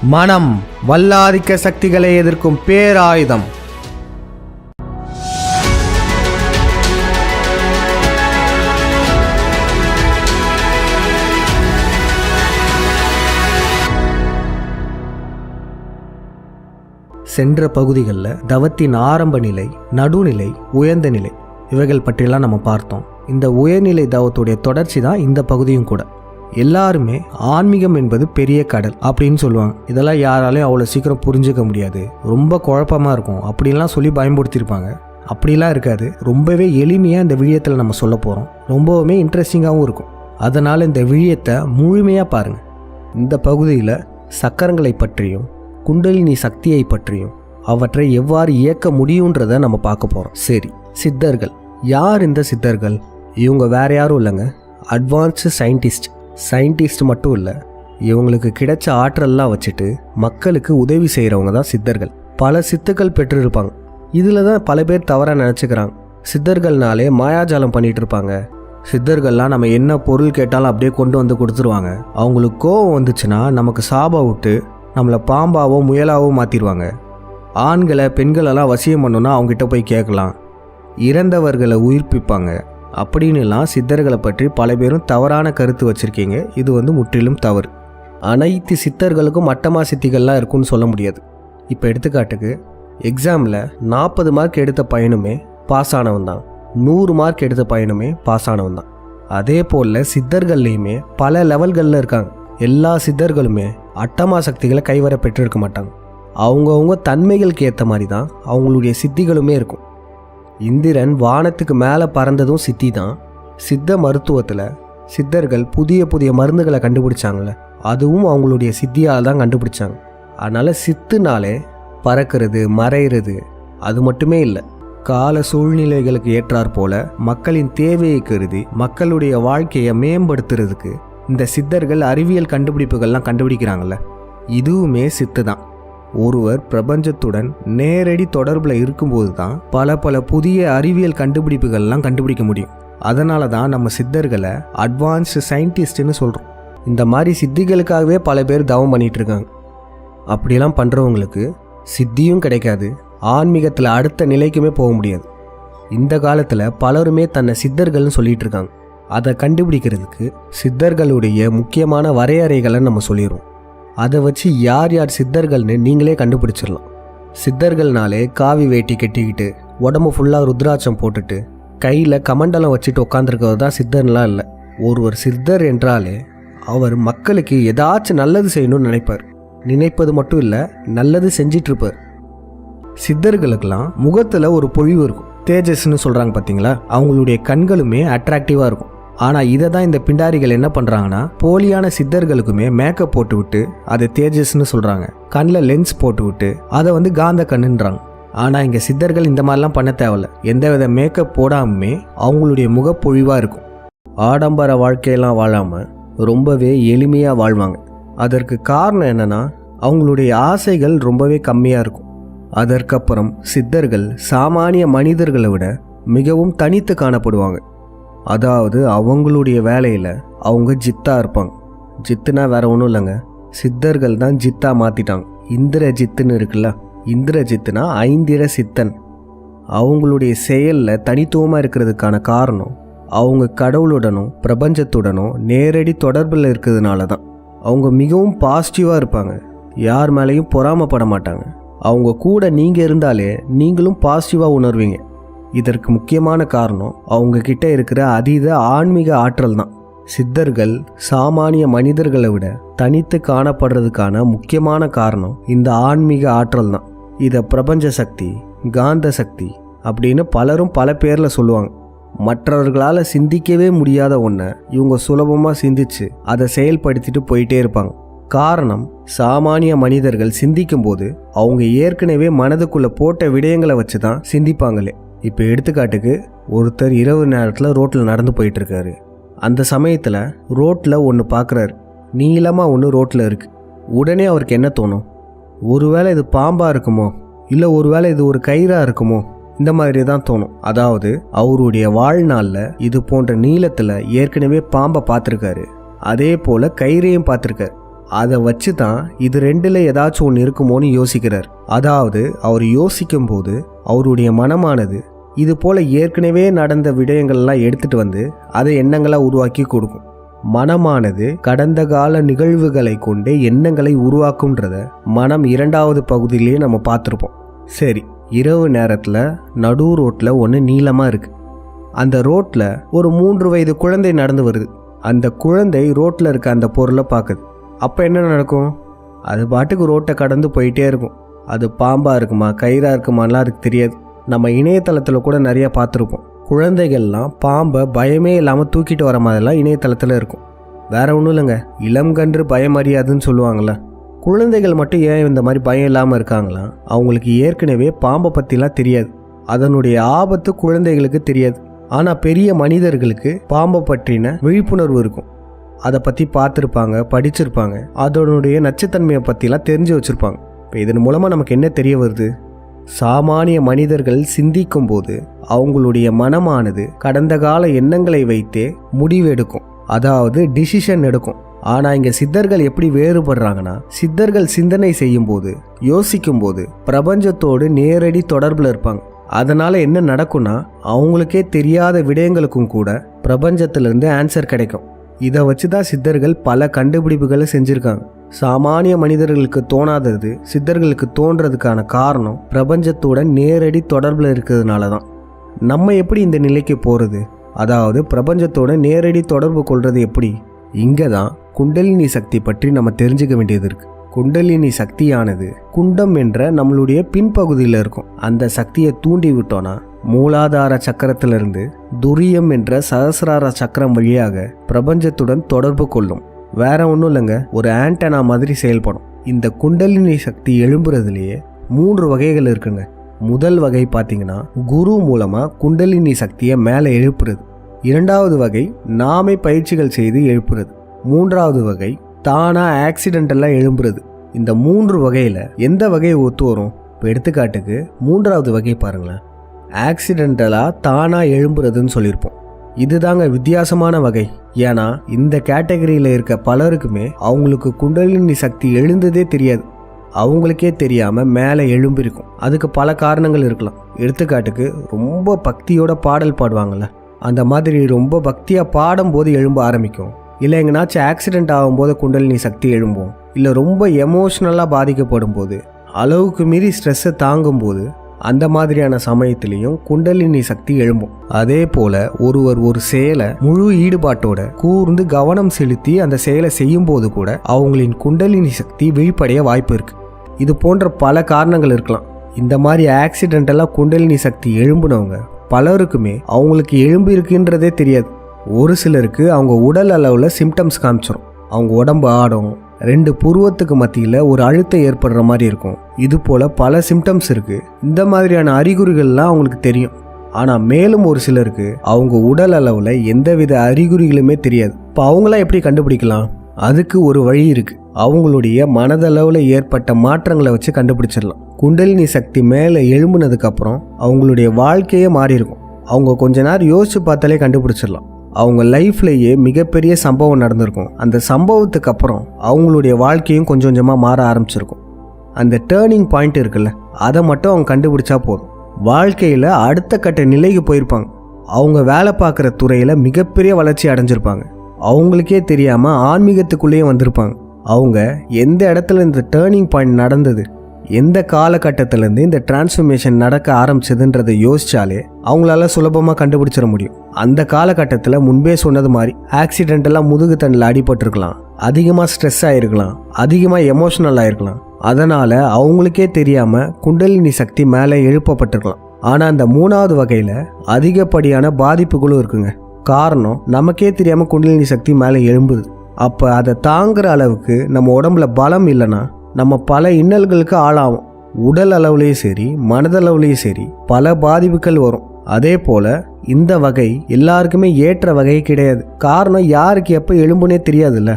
மனம் வல்லாதிக்க சக்திகளை எதிர்க்கும் பேராயுதம். சென்ற பகுதிகளில் தவத்தின் ஆரம்ப நிலை, நடுநிலை, உயர்ந்த நிலை இவைகள் பற்றியெல்லாம் நம்ம பார்த்தோம். இந்த உயர்நிலை தவத்துடைய தொடர்ச்சி தான் இந்த பகுதியும் கூட. எல்லாருமே ஆன்மீகம் என்பது பெரிய கடல் அப்படின்னு சொல்லுவாங்க. இதெல்லாம் யாராலையும் அவ்வளோ சீக்கிரம் புரிஞ்சுக்க முடியாது, ரொம்ப குழப்பமாக இருக்கும் அப்படின்லாம் சொல்லி பயன்படுத்தியிருப்பாங்க. அப்படிலாம் இருக்காது. ரொம்பவே எளிமையாக இந்த விழியத்தில் நம்ம சொல்ல போகிறோம். ரொம்பவுமே இன்ட்ரெஸ்டிங்காகவும் இருக்கும். அதனால் இந்த விழியத்தை முழுமையாக பாருங்கள். இந்த பகுதியில் சக்கரங்களை பற்றியும் குண்டலினி சக்தியை பற்றியும் அவற்றை எவ்வாறு இயக்க முடியுன்றதை நம்ம பார்க்க போகிறோம். சரி, சித்தர்கள் யார்? இந்த சித்தர்கள் இவங்க வேற யாரும் இல்லைங்க, அட்வான்ஸ்டு சயின்டிஸ்ட் மட்டும் இல்லை, இவங்களுக்கு கிடைச்ச ஆற்றல்லாம் வச்சுட்டு மக்களுக்கு உதவி செய்கிறவங்க தான் சித்தர்கள். பல சித்துக்கள் பெற்றிருப்பாங்க. இதில் தான் பல பேர் தவறாக நினச்சிக்கிறாங்க. சித்தர்கள்னாலே மாயாஜாலம் பண்ணிகிட்டு இருப்பாங்க. சித்தர்கள்லாம் நம்ம என்ன பொருள் கேட்டாலும் அப்படியே கொண்டு வந்து கொடுத்துருவாங்க. அவங்களுக்கு கோவம் வந்துச்சுன்னா நமக்கு சாபம் விட்டு நம்மளை பாம்பாவோ முயலாவோ மாற்றிடுவாங்க. ஆண்களை பெண்களெல்லாம் வசியம் பண்ணணுன்னா அவங்ககிட்ட போய் கேட்கலாம். இறந்தவர்களை உயிர்ப்பிப்பாங்க அப்படின்னுலாம் சித்தர்களை பற்றி பல பேரும் தவறான கருத்து வச்சுருக்கீங்க. இது முற்றிலும் தவறு. அனைத்து சித்தர்களுக்கும் மட்டமா சித்திகள்லாம் இருக்குன்னு சொல்ல முடியாது. இப்போ எடுத்துக்காட்டுக்கு எக்ஸாமில் 40 மார்க் எடுத்த பையனுமே பாஸ் ஆனவன் தான், 100 மார்க் எடுத்த பையனுமே பாஸ் ஆனவன் தான். அதே போல் சித்தர்கள்லேயுமே பல லெவல்களில் இருக்காங்க. எல்லா சித்தர்களுமே அட்டமா சக்திகளை கைவர பெற்றிருக்க மாட்டாங்க. அவங்கவுங்க தன்மைகளுக்கு ஏற்ற மாதிரி தான் அவங்களுடைய சித்திகளுமே இருக்கும். இந்திரன் வானத்துக்கு மேலே பறந்ததும் சித்தி தான். சித்த மருத்துவத்தில் சித்தர்கள் புதிய புதிய மருந்துகளை கண்டுபிடிச்சாங்களே, அதுவும் அவங்களுடைய சித்தியால் தான் கண்டுபிடிச்சாங்க. அதனால் சித்துனாலே பறக்கிறது, மறைகிறது அது மட்டுமே இல்லை. கால சூழ்நிலைகளுக்கு ஏற்றாற் போல மக்களின் தேவையை கருதி மக்களுடைய வாழ்க்கையை மேம்படுத்துறதுக்கு இந்த சித்தர்கள் அறிவியல் கண்டுபிடிப்புகள்லாம் கண்டுபிடிக்கிறாங்கல்ல, இதுவுமே சித்து தான். ஒருவர் பிரபஞ்சத்துடன் நேரடி தொடர்பில் இருக்கும்போது தான் பல புதிய அறிவியல் கண்டுபிடிப்புகள்லாம் கண்டுபிடிக்க முடியும். அதனால தான் நம்ம சித்தர்களை அட்வான்ஸ்டு சயின்டிஸ்ட்னு சொல்கிறோம். இந்த மாதிரி சித்திகளுக்காகவே பல பேர் தவம் பண்ணிகிட்டு இருக்காங்க. அப்படிலாம் பண்ணுறவங்களுக்கு சித்தியும் கிடைக்காது, ஆன்மீகத்தில் அடுத்த நிலைக்குமே போக முடியாது. இந்த காலத்தில் பலருமே தன்னை சித்தர்கள்னு சொல்லிகிட்டு இருக்காங்க. அதை கண்டுபிடிக்கிறதுக்கு சித்தர்களுடைய முக்கியமான வரையறைகளை நம்ம சொல்லிடுறோம். அதை வச்சு யார் யார் சித்தர்கள்னு நீங்களே கண்டுபிடிச்சிடலாம். சித்தர்கள்னாலே காவி வேட்டி கட்டிக்கிட்டு உடம்பு ஃபுல்லாக ருத்ராட்சம் போட்டுட்டு கையில் கமண்டலம் வச்சுட்டு உட்காந்துருக்கிறது தான் சித்தர்லாம் இல்லை. ஒருவர் சித்தர் என்றாலே அவர் மக்களுக்கு ஏதாச்சும் நல்லது செய்யணும்னு நினைப்பார். நினைப்பது மட்டும் இல்லை, நல்லது செஞ்சிட்ருப்பார். சித்தர்களுக்கெல்லாம் முகத்தில் ஒரு பொழிவு இருக்கும், தேஜஸ்ன்னு சொல்கிறாங்க பார்த்தீங்களா. அவங்களுடைய கண்களுமே அட்ராக்டிவாக இருக்கும். ஆனால் இதை தான் இந்த பிண்டாரிகள் என்ன பண்ணுறாங்கன்னா, போலியான சித்தர்களுக்குமே மேக்கப் போட்டு விட்டு அதை தேஜஸ்ன்னு சொல்கிறாங்க. கண்ணில் லென்ஸ் போட்டு விட்டு அதை காந்த கண்ணுன்றாங்க. ஆனால் இங்கே சித்தர்கள் இந்த மாதிரிலாம் பண்ண தேவையில்ல. எந்தவித மேக்கப் போடாமே அவங்களுடைய முகப்பொழிவாக இருக்கும். ஆடம்பர வாழ்க்கையெல்லாம் வாழாமல் ரொம்பவே எளிமையாக வாழ்வாங்க. அதற்கு காரணம் என்னென்னா, அவங்களுடைய ஆசைகள் ரொம்பவே கம்மியாக இருக்கும். அதற்கப்புறம் சித்தர்கள் சாமானிய மனிதர்களை விட மிகவும் தனித்து காணப்படுவாங்க. அதாவது அவங்களுடைய வேலையில் அவங்க ஜித்தா இருப்பாங்க. ஜித்துனா வேற ஒன்றும் இல்லைங்க, சித்தர்கள் தான் ஜித்தா மாற்றிட்டாங்க. இந்திரஜித்துன்னு இருக்குல்ல, இந்திரஜித்துனா ஐந்திர சித்தன். அவங்களுடைய செயலில் தனித்துவமாக இருக்கிறதுக்கான காரணம் அவங்க கடவுளுடனும் பிரபஞ்சத்துடனும் நேரடி தொடர்பில் இருக்கிறதுனால தான். அவங்க மிகவும் பாசிட்டிவாக இருப்பாங்க, யார் மேலேயும் பொறாமப்பட மாட்டாங்க. அவங்க கூட நீங்கள் இருந்தாலே நீங்களும் பாசிட்டிவாக உணர்வீங்க. இதற்கு முக்கியமான காரணம் அவங்க கிட்ட இருக்கிற அதீத ஆன்மீக ஆற்றல் தான். சித்தர்கள் சாமானிய மனிதர்களை விட தனித்து காணப்படுறதுக்கான முக்கியமான காரணம் இந்த ஆன்மீக ஆற்றல் தான். இதை பிரபஞ்ச சக்தி, காந்த சக்தி அப்படின்னு பலரும் பல பேரில் சொல்லுவாங்க. மற்றவர்களால் சிந்திக்கவே முடியாத ஒன்றை இவங்க சுலபமாக சிந்திச்சு அதை செயல்படுத்திட்டு போயிட்டே இருப்பாங்க. காரணம், சாமானிய மனிதர்கள் சிந்திக்கும்போது அவங்க ஏற்கனவே மனதுக்குள்ளே போட்ட விடயங்களை வச்சு தான் சிந்திப்பாங்களே. இப்போ எடுத்துக்காட்டுக்கு ஒருத்தர் இரவு நேரத்தில் ரோட்டில் நடந்து போயிட்டுருக்காரு. அந்த சமயத்தில் ரோட்டில் ஒன்று பார்க்குறாரு, நீளமாக ஒன்று ரோட்டில் இருக்குது. உடனே அவருக்கு என்ன தோணும்? ஒருவேளை இது பாம்பாக இருக்குமோ, இல்லை ஒருவேளை இது ஒரு கயிறாக இருக்குமோ, இந்த மாதிரி தான் தோணும். அதாவது அவருடைய வாழ்நாளில் இது போன்ற நீளத்தில் ஏற்கனவே பாம்பை பார்த்துருக்காரு, அதே போல் கயிறையும் பார்த்துருக்காரு. அதை வச்சு தான் இது ரெண்டில் ஏதாச்சும் ஒன்று இருக்குமோன்னு யோசிக்கிறார். அதாவது அவர் யோசிக்கும் போது அவருடைய மனமானது இது போல் ஏற்கனவே நடந்த விடயங்கள்லாம் எடுத்துகிட்டு வந்து அதை எண்ணங்களாக உருவாக்கி கொடுக்கும். மனமானது கடந்த கால நிகழ்வுகளை கொண்டு எண்ணங்களை உருவாக்கும்ன்றத மனம் 2வது பகுதியிலேயே நம்ம பார்த்துருப்போம். சரி, இரவு நேரத்தில் நடு ரோட்டில் ஒன்று நீளமாக இருக்குது. அந்த ரோட்டில் ஒரு 3 வயது குழந்தை நடந்து வருது. அந்த குழந்தை ரோட்டில் இருக்க அந்த பொருளை பார்க்குது. அப்போ என்ன நடக்கும்? அது பாட்டுக்கு ரோட்டை கடந்து போயிட்டே இருக்கும். அது பாம்பாக இருக்குமா கயிறாக இருக்குமாலாம் அதுக்கு தெரியாது. நம்ம இணையதளத்தில் கூட நிறையா பார்த்துருப்போம். குழந்தைகள்லாம் பாம்பை பயமே இல்லாமல் தூக்கிட்டு வர மாதிரிலாம் இணையதளத்தில் இருக்கும். வேற ஒன்றும் இல்லைங்க, இளங்கன்று பயம் அறியாதுன்னு சொல்லுவாங்கள்ல. குழந்தைகள் மட்டும் ஏன் இந்த மாதிரி பயம் இல்லாமல் இருக்காங்களாம்? அவங்களுக்கு ஏற்கனவே பாம்பை பற்றிலாம் தெரியாது. அதனுடைய ஆபத்து குழந்தைகளுக்கு தெரியாது. ஆனால் பெரிய மனிதர்களுக்கு பாம்பை பற்றின விழிப்புணர்வு இருக்கும். அதை பற்றி பார்த்துருப்பாங்க, படிச்சிருப்பாங்க, அதனுடைய நச்சுத்தன்மையை பற்றிலாம் தெரிஞ்சு வச்சுருப்பாங்க. இப்போ இதன் மூலமாக நமக்கு என்ன தெரிய வருது? சாமானிய மனிதர்கள் சிந்திக்கும் போது அவங்களுடைய மனமானது கடந்த கால எண்ணங்களை வைத்தே முடிவெடுக்கும், அதாவது டிசிஷன் எடுக்கும். ஆனால் இங்கே சித்தர்கள் எப்படி வேறுபடுறாங்கன்னா, சித்தர்கள் சிந்தனை செய்யும் போது யோசிக்கும் போது பிரபஞ்சத்தோடு நேரடி தொடர்பில் இருப்பாங்க. அதனால் என்ன நடக்கும்னா, அவங்களுக்கே தெரியாத விடயங்களுக்கும் கூட பிரபஞ்சத்திலிருந்து ஆன்சர் கிடைக்கும். இதை வச்சு தான் சித்தர்கள் பல கண்டுபிடிப்புகளை செஞ்சுருக்காங்க. சாமானிய மனிதர்களுக்கு தோணாதது சித்தர்களுக்கு தோன்றதுக்கான காரணம் பிரபஞ்சத்தோட நேரடி தொடர்பில் இருக்கிறதுனால தான். நம்ம எப்படி இந்த நிலைக்கு போகிறது, அதாவது பிரபஞ்சத்தோட நேரடி தொடர்பு கொள்வது எப்படி? இங்கே தான் குண்டலினி சக்தி பற்றி நம்ம தெரிஞ்சுக்க வேண்டியது இருக்குது. குண்டலினி சக்தியானது குண்டம் என்ற நம்மளுடைய பின்பகுதியில் இருக்கும். அந்த சக்தியை தூண்டி விட்டோன்னா மூலாதார சக்கரத்திலிருந்து துரியம் என்ற சகசிரார சக்கரம் வழியாக பிரபஞ்சத்துடன் தொடர்பு கொள்ளும். வேற ஒன்றும் இல்லைங்க, ஒரு ஆண்டனா மாதிரி செயல்படும். இந்த குண்டலினி சக்தி எழும்புறதுலேயே 3 வகைகள் இருக்குங்க. முதல் வகை பார்த்தீங்கன்னா குரு மூலமாக குண்டலினி சக்தியை மேலே எழுப்புறது. 2வது வகை நாமே பயிற்சிகள் செய்து எழுப்புறது. 3வது வகை தானாக ஆக்சிடென்டெல்லாம் எழும்புறது. இந்த 3 வகையில் எந்த வகையை ஒத்து வரும்? இப்போ எடுத்துக்காட்டுக்கு 3வது வகை பாருங்களேன், ஆக்சிடென்டலாக தானாக எழும்புறதுன்னு சொல்லியிருப்போம். இதுதாங்க வித்தியாசமான வகை. ஏன்னா இந்த கேட்டகரியில் இருக்க பலருக்குமே அவங்களுக்கு குண்டலினி சக்தி எழுந்ததே தெரியாது. அவங்களுக்கே தெரியாமல் மேலே எழும்பிருக்கும். அதுக்கு பல காரணங்கள் இருக்கலாம். எடுத்துக்காட்டுக்கு ரொம்ப பக்தியோட பாடல் பாடுவாங்கள்ல, அந்த மாதிரி ரொம்ப பக்தியாக பாடும்போது எழும்ப ஆரம்பிக்கும். இல்லை எங்கனாச்சும் ஆக்சிடென்ட் ஆகும்போது குண்டலினி சக்தி எழும்பும். இல்லை ரொம்ப எமோஷ்னலாக பாதிக்கப்படும் போது, அளவுக்கு மீறி ஸ்ட்ரெஸ்ஸை தாங்கும்போது, அந்த மாதிரியான சமயத்திலையும் குண்டலினி சக்தி எழும்பும். அதே போல ஒருவர் ஒரு செயலை முழு ஈடுபாட்டோட கூர்ந்து கவனம் செலுத்தி அந்த செயலை செய்யும் போது கூட அவங்களின் குண்டலினி சக்தி விழிப்படைய வாய்ப்பு இருக்கு. இது போன்ற பல காரணங்கள் இருக்கலாம். இந்த மாதிரி ஆக்சிடென்டெல்லாம் குண்டலினி சக்தி எழும்புனவங்க பலருக்குமே அவங்களுக்கு எழும்பி இருக்குன்றதே தெரியாது. ஒரு சிலருக்கு அவங்க உடல் அளவில் சிம்டம்ஸ் காமிச்சிடும். அவங்க உடம்பு ஆடும், 2 புருவத்துக்கு மத்தியில் ஒரு அழுத்தம் ஏற்படுற மாதிரி இருக்கும். இது போல் பல சிம்டம்ஸ் இருக்குது. இந்த மாதிரியான அறிகுறிகள்லாம் அவங்களுக்கு தெரியும். ஆனால் மேலும் ஒரு சிலருக்கு அவங்க உடல் அளவில் எந்தவித அறிகுறிகளுமே தெரியாது. இப்போ அவங்களாம் எப்படி கண்டுபிடிக்கலாம்? அதுக்கு ஒரு வழி இருக்குது. அவங்களுடைய மனதளவில் ஏற்பட்ட மாற்றங்களை வச்சு கண்டுபிடிச்சிடலாம். குண்டலினி சக்தி மேலே எழும்புனதுக்கப்புறம் அவங்களுடைய வாழ்க்கையே மாறி இருக்கும். அவங்க கொஞ்ச நேரம் யோசிச்சு பார்த்தாலே கண்டுபிடிச்சிடலாம். அவங்க லைஃப்லேயே மிகப்பெரிய சம்பவம் நடந்திருக்கும். அந்த சம்பவத்துக்கு அப்புறம் அவங்களுடைய வாழ்க்கையும் கொஞ்சம் கொஞ்சமாக மாற ஆரம்பிச்சிருக்கும். அந்த டேர்னிங் பாயிண்ட் இருக்குல்ல, அதை மட்டும் அவங்க கண்டுபிடிச்சா போதும். வாழ்க்கையில் அடுத்த கட்ட நிலைக்கு போயிருப்பாங்க. அவங்க வேலை பார்க்குற துறையில் மிகப்பெரிய வளர்ச்சி அடைஞ்சிருப்பாங்க. அவங்களுக்கே தெரியாமல் ஆன்மீகத்துக்குள்ளேயே வந்திருப்பாங்க. அவங்க எந்த இடத்துல இந்த டேர்னிங் பாயிண்ட் நடந்தது, எந்த காலகட்டத்திலேருந்து இந்த டிரான்ஸ்ஃபர்மேஷன் நடக்க ஆரம்பிச்சதுன்றதை யோசிச்சாலே அவங்களால சுலபமாக கண்டுபிடிச்சிட முடியும். அந்த காலகட்டத்தில் முன்பே சொன்னது மாதிரி ஆக்சிடென்டெல்லாம் முதுகு தண்டில் அடிபட்டிருக்கலாம், அதிகமாக ஸ்ட்ரெஸ் ஆகிருக்கலாம், அதிகமாக எமோஷனல் ஆகிருக்கலாம். அதனால் அவங்களுக்கே தெரியாமல் குண்டலினி சக்தி மேலே எழுப்பப்பட்டிருக்கலாம். ஆனால் அந்த 3வது வகையில் அதிகப்படியான பாதிப்புகளும் இருக்குங்க. காரணம், நமக்கே தெரியாமல் குண்டலினி சக்தி மேலே எழும்புது. அப்போ அதை தாங்குற அளவுக்கு நம்ம உடம்புல பலம் இல்லைன்னா நம்ம பல இன்னல்களுக்கு ஆளாகும். உடல் அளவுலேயும் சரி, மனதளவுலேயும் சரி பல பாதிப்புகள் வரும். அதே போல் இந்த வகை எல்லாருக்குமே ஏற்ற வகை கிடையாது. காரணம், யாருக்கு எப்போ எழும்புனே தெரியாதுல்ல.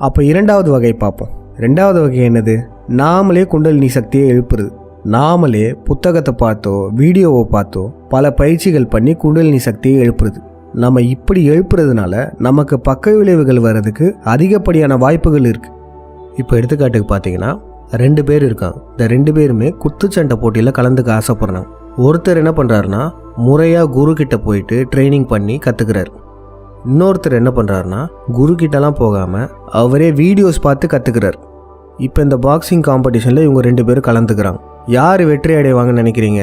அப்போ 2வது வகை பார்ப்போம். 2வது வகை என்னது? நாமளே குண்டலினி சக்தியை எழுப்புறது. நாமளே புத்தகத்தை பார்த்தோ வீடியோவை பார்த்தோ பல பயிற்சிகள் பண்ணி குண்டலினி சக்தியை எழுப்புறது. நம்ம இப்படி எழுப்புறதுனால நமக்கு பக்க விளைவுகள் வர்றதுக்கு அதிகப்படியான வாய்ப்புகள் இருக்குது. இப்போ எடுத்துக்காட்டுக்கு பார்த்தீங்கன்னா 2 பேர் இருக்காங்க. இந்த 2 பேருமே குத்துச்சண்டை போட்டியில் கலந்துக்க ஆசைப்படுறாங்க. ஒருத்தர் என்ன பண்ணுறாருன்னா முறையாக குரு கிட்ட போயிட்டு ட்ரைனிங் பண்ணி கற்றுக்கிறாரு. இன்னொருத்தர் என்ன பண்ணுறாருன்னா குரு கிட்டலாம் போகாமல் அவரே வீடியோஸ் பார்த்து கற்றுக்கிறார். இப்போ இந்த பாக்ஸிங் காம்படிஷனில் இவங்க 2 பேரும் கலந்துக்கிறாங்க. யார் வெற்றி அடைவாங்கன்னு நினைக்கிறீங்க?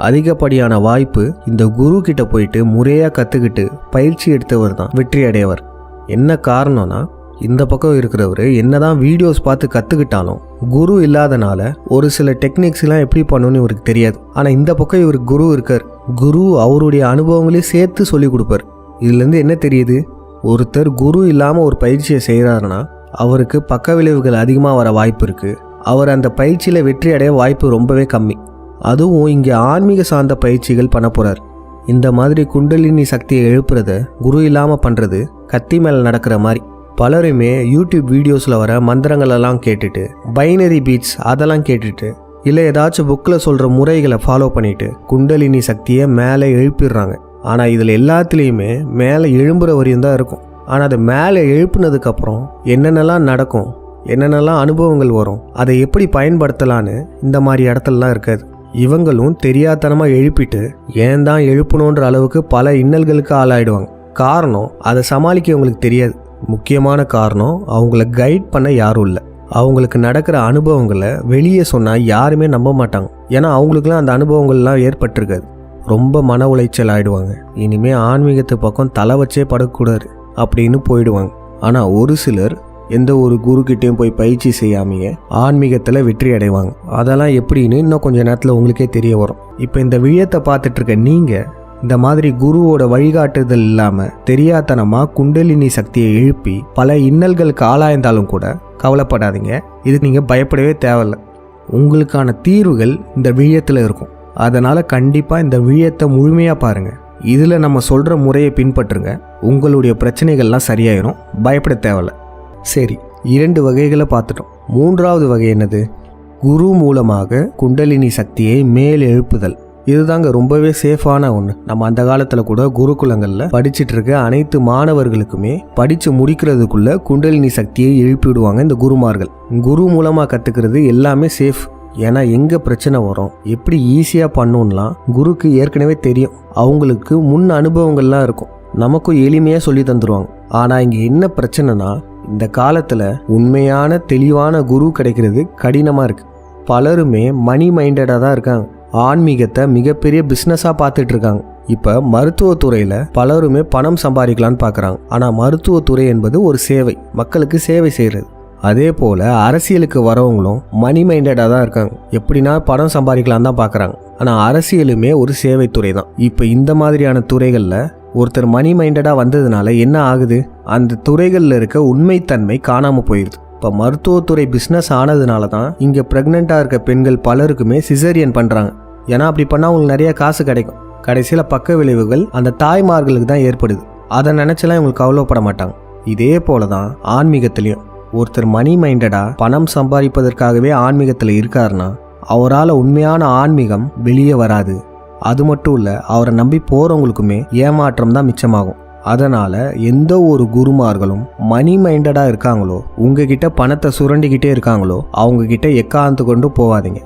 அதிகப்படியான வாய்ப்பு இந்த குரு கிட்ட போயிட்டு முறையாக கற்றுக்கிட்டு பயிற்சி எடுத்தவர் தான் வெற்றி அடையவர். என்ன காரணம்னா இந்த பக்கம் இருக்கிறவர் என்னதான் வீடியோஸ் பார்த்து கற்றுக்கிட்டாலும் குரு இல்லாதனால ஒரு சில டெக்னிக்ஸ்லாம் எப்படி பண்ணணும்னு இவருக்கு தெரியாது. ஆனால் இந்த பக்கம் இவருக்கு குரு இருக்கார். குரு அவருடைய அனுபவங்களையும் சேர்த்து சொல்லி கொடுப்பார். இதுலேருந்து என்ன தெரியுது? ஒருத்தர் குரு இல்லாமல் ஒரு பயிற்சியை செய்கிறாருன்னா அவருக்கு பக்க விளைவுகள் அதிகமாக வர வாய்ப்பு இருக்குது. அவர் அந்த பயிற்சியில் வெற்றி அடைய வாய்ப்பு ரொம்பவே கம்மி. அதுவும் இங்கே ஆன்மீக சார்ந்த பயிற்சிகள் பண்ண போகிறார். இந்த மாதிரி குண்டலினி சக்தியை எழுப்புறத குரு இல்லாமல் பண்ணுறது கத்தி மேலே நடக்கிற மாதிரி. பலருமே யூடியூப் வீடியோஸில் வர மந்திரங்களெல்லாம் கேட்டுட்டு பைனரி பீட்ஸ் அதெல்லாம் கேட்டுட்டு இல்லை ஏதாச்சும் புக்கில் சொல்கிற முறைகளை ஃபாலோ பண்ணிவிட்டு குண்டலினி சக்தியை மேலே எழுப்பிடுறாங்க. ஆனால் இதில் எல்லாத்துலேயுமே மேலே எழும்புற வரையும் தான் இருக்கும். ஆனால் அதை மேலே எழுப்புனதுக்கப்புறம் என்னென்னலாம் நடக்கும், என்னென்னலாம் அனுபவங்கள் வரும், அதை எப்படி பயன்படுத்தலான்னு இந்த மாதிரி இடத்துலலாம் இருக்காது. இவங்களும் தெரியாதனமாக எழுப்பிட்டு ஏன் தான் எழுப்பணுன்ற அளவுக்கு பல இன்னல்களுக்கு ஆளாயிடுவாங்க. காரணம் அதை சமாளிக்க அவங்களுக்கு தெரியாது. முக்கியமான காரணம் அவங்கள கைட் பண்ண யாரும் இல்லை. அவங்களுக்கு நடக்கிற அனுபவங்களை வெளியே சொன்னால் யாருமே நம்ப மாட்டாங்க. ஏன்னா அவங்களுக்குலாம் அந்த அனுபவங்கள்லாம் ஏற்பட்டிருக்காது. ரொம்ப மன உளைச்சல் ஆகிடுவாங்க. இனிமேல் ஆன்மீகத்து பக்கம் தலை வச்சே படக்கூடாது அப்படின்னு போயிடுவாங்க. ஆனால் ஒரு சிலர் எந்த ஒரு குருக்கிட்டையும் போய் பயிற்சி செய்யாமையே ஆன்மீகத்தில் வெற்றி அடைவாங்க. அதெல்லாம் எப்படின்னு இன்னும் கொஞ்சம் நேரத்தில் உங்களுக்கே தெரிய வரும். இப்போ இந்த விழயத்தை பார்த்துட்டு இருக்க நீங்கள் இந்த மாதிரி குருவோட வழிகாட்டுதல் இல்லாமல் தெரியாதனமாக குண்டலினி சக்தியை எழுப்பி பல இன்னல்களுக்கு ஆளாய்ந்தாலும் கூட கவலைப்படாதீங்க. இதுக்கு நீங்கள் பயப்படவே தேவையில்லை. உங்களுக்கான தீர்வுகள் இந்த விழயத்தில் இருக்கும். அதனால் கண்டிப்பாக இந்த விழயத்தை முழுமையாக பாருங்கள். இதில் நம்ம சொல்கிற முறையை பின்பற்றுங்க. உங்களுடைய பிரச்சனைகள்லாம் சரியாயிரும். பயப்பட தேவையில்லை. சரி, 2 வகைகளை பார்த்துட்டோம். 3வது வகை என்னது? குரு மூலமாக குண்டலினி சக்தியை மேல் எழுப்புதல். இதுதாங்க ரொம்பவே சேஃபான ஒன்று. நம்ம அந்த காலத்தில் கூட குருகுலங்களில் படிச்சுட்டு இருக்க அனைத்து மாணவர்களுக்குமே படித்து முடிக்கிறதுக்குள்ள குண்டலினி சக்தியை எழுப்பிவிடுவாங்க இந்த குருமார்கள். குரு மூலமாக கற்றுக்கிறது எல்லாமே சேஃப். ஏன்னா எங்கே பிரச்சனை வரும், எப்படி ஈஸியாக பண்ணணும்லாம் குருக்கு ஏற்கனவே தெரியும். அவங்களுக்கு முன் அனுபவங்கள்லாம் இருக்கும். நமக்கும் எளிமையாக சொல்லி தந்துடுவாங்க. ஆனால் இங்கே என்ன பிரச்சனைனா இந்த காலத்தில் உண்மையான தெளிவான குரு கிடைக்கிறது கடினமாக இருக்குது. பலருமே மணி மைண்டடாக தான் இருக்காங்க. ஆன்மீகத்தை மிகப்பெரிய பிஸ்னஸாக பார்த்துட்டு இருக்காங்க. இப்போ மருத்துவத்துறையில் பலருமே பணம் சம்பாதிக்கலான்னு பார்க்குறாங்க. ஆனால் மருத்துவத்துறை என்பது ஒரு சேவை, மக்களுக்கு சேவை செய்கிறது. அதே போல் அரசியலுக்கு வரவங்களும் மணி மைண்டடாக தான் இருக்காங்க. எப்படின்னா பணம் சம்பாதிக்கலாம் தான் பார்க்குறாங்க. ஆனால் அரசியலுமே ஒரு சேவைத்துறை தான். இப்போ இந்த மாதிரியான துறைகளில் ஒருத்தர் மணி மைண்டடாக வந்ததுனால என்ன ஆகுது? அந்த துறைகளில் இருக்க உண்மைத்தன்மை காணாமல் போயிடுது. இப்போ மருத்துவத்துறை பிஸ்னஸ் ஆனதுனால தான் இங்கே ப்ரெக்னெண்ட்டாக இருக்க பெண்கள் பலருக்குமே சிசேரியன் பண்ணுறாங்க. ஏன்னா அப்படி பண்ணால் அவங்களுக்கு நிறைய காசு கிடைக்கும். கடைசியில் பக்க விளைவுகள் அந்த தாய்மார்களுக்கு தான் ஏற்படுது. அதை நினச்சலாம் இவங்களுக்கு கவலைப்பட மாட்டாங்க. இதே போல தான் ஆன்மீகத்திலையும் ஒருத்தர் மணி மைண்டடாக பணம் சம்பாதிப்பதற்காகவே ஆன்மீகத்தில் இருக்காருன்னா அவரால் உண்மையான ஆன்மீகம் வெளியே வராது. அது மட்டும் இல்லை, அவரை நம்பி போகிறவங்களுக்குமே ஏமாற்றம் தான் மிச்சமாகும். அதனால் எந்த ஒரு குருமார்களும் மணி மைண்டடாக இருக்காங்களோ, உங்ககிட்ட பணத்தை சுரண்டிக்கிட்டே இருக்காங்களோ, அவங்கக்கிட்ட எக்காந்து கொண்டு போகாதீங்க.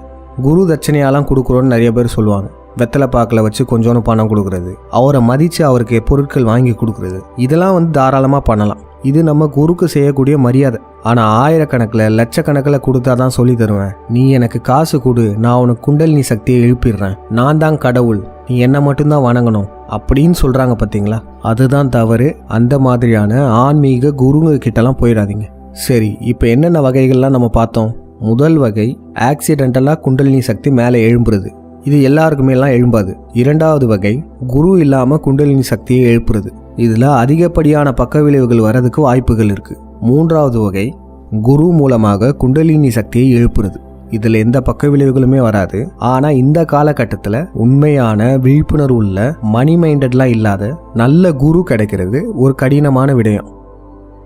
குரு தட்சணையாலாம் கொடுக்குறோன்னு நிறைய பேர் சொல்லுவாங்க. வெத்தலை பாக்கில் வச்சு கொஞ்சோன்னு பணம் கொடுக்குறது, அவரை மதித்து அவருக்கு பொருட்கள் வாங்கி கொடுக்குறது, இதெல்லாம் தாராளமாக பண்ணலாம். இது நம்ம குருக்கு செய்யக்கூடிய மரியாதை. ஆனால் ஆயிரக்கணக்கில் லட்சக்கணக்கில் கொடுத்தா தான் சொல்லி தருவேன். நீ எனக்கு காசு கொடு, நான் உனக்கு குண்டலினி சக்தியை எழுப்பிடுறேன், நான் தான் கடவுள், நீ என்னை மட்டும்தான் வணங்கணும் அப்படின்னு சொல்கிறாங்க பார்த்தீங்களா? அதுதான் தவறு. அந்த மாதிரியான ஆன்மீக குருங்க கிட்டலாம் போயிடாதீங்க. சரி, இப்போ என்னென்ன வகைகள்லாம் நம்ம பார்த்தோம்? முதல் வகை ஆக்சிடென்டலாக குண்டலினி சக்தி மேலே எழும்புறது. இது எல்லாருக்குமே எல்லாம் எழும்பாது. 2வது வகை குரு இல்லாமல் குண்டலினி சக்தியை எழுப்புறது. இதில் அதிகப்படியான பக்க விளைவுகள் வர்றதுக்கு வாய்ப்புகள் இருக்குது. 3வது வகை குரு மூலமாக குண்டலினி சக்தியை எழுப்புறது. இதில் எந்த பக்க விளைவுகளுமே வராது. ஆனால் இந்த காலகட்டத்தில் உண்மையான விழிப்புணர்வு உள்ள மணி மைண்டட்லாம் இல்லாத நல்ல குரு கிடைக்கிறது ஒரு கடினமான விடயம்.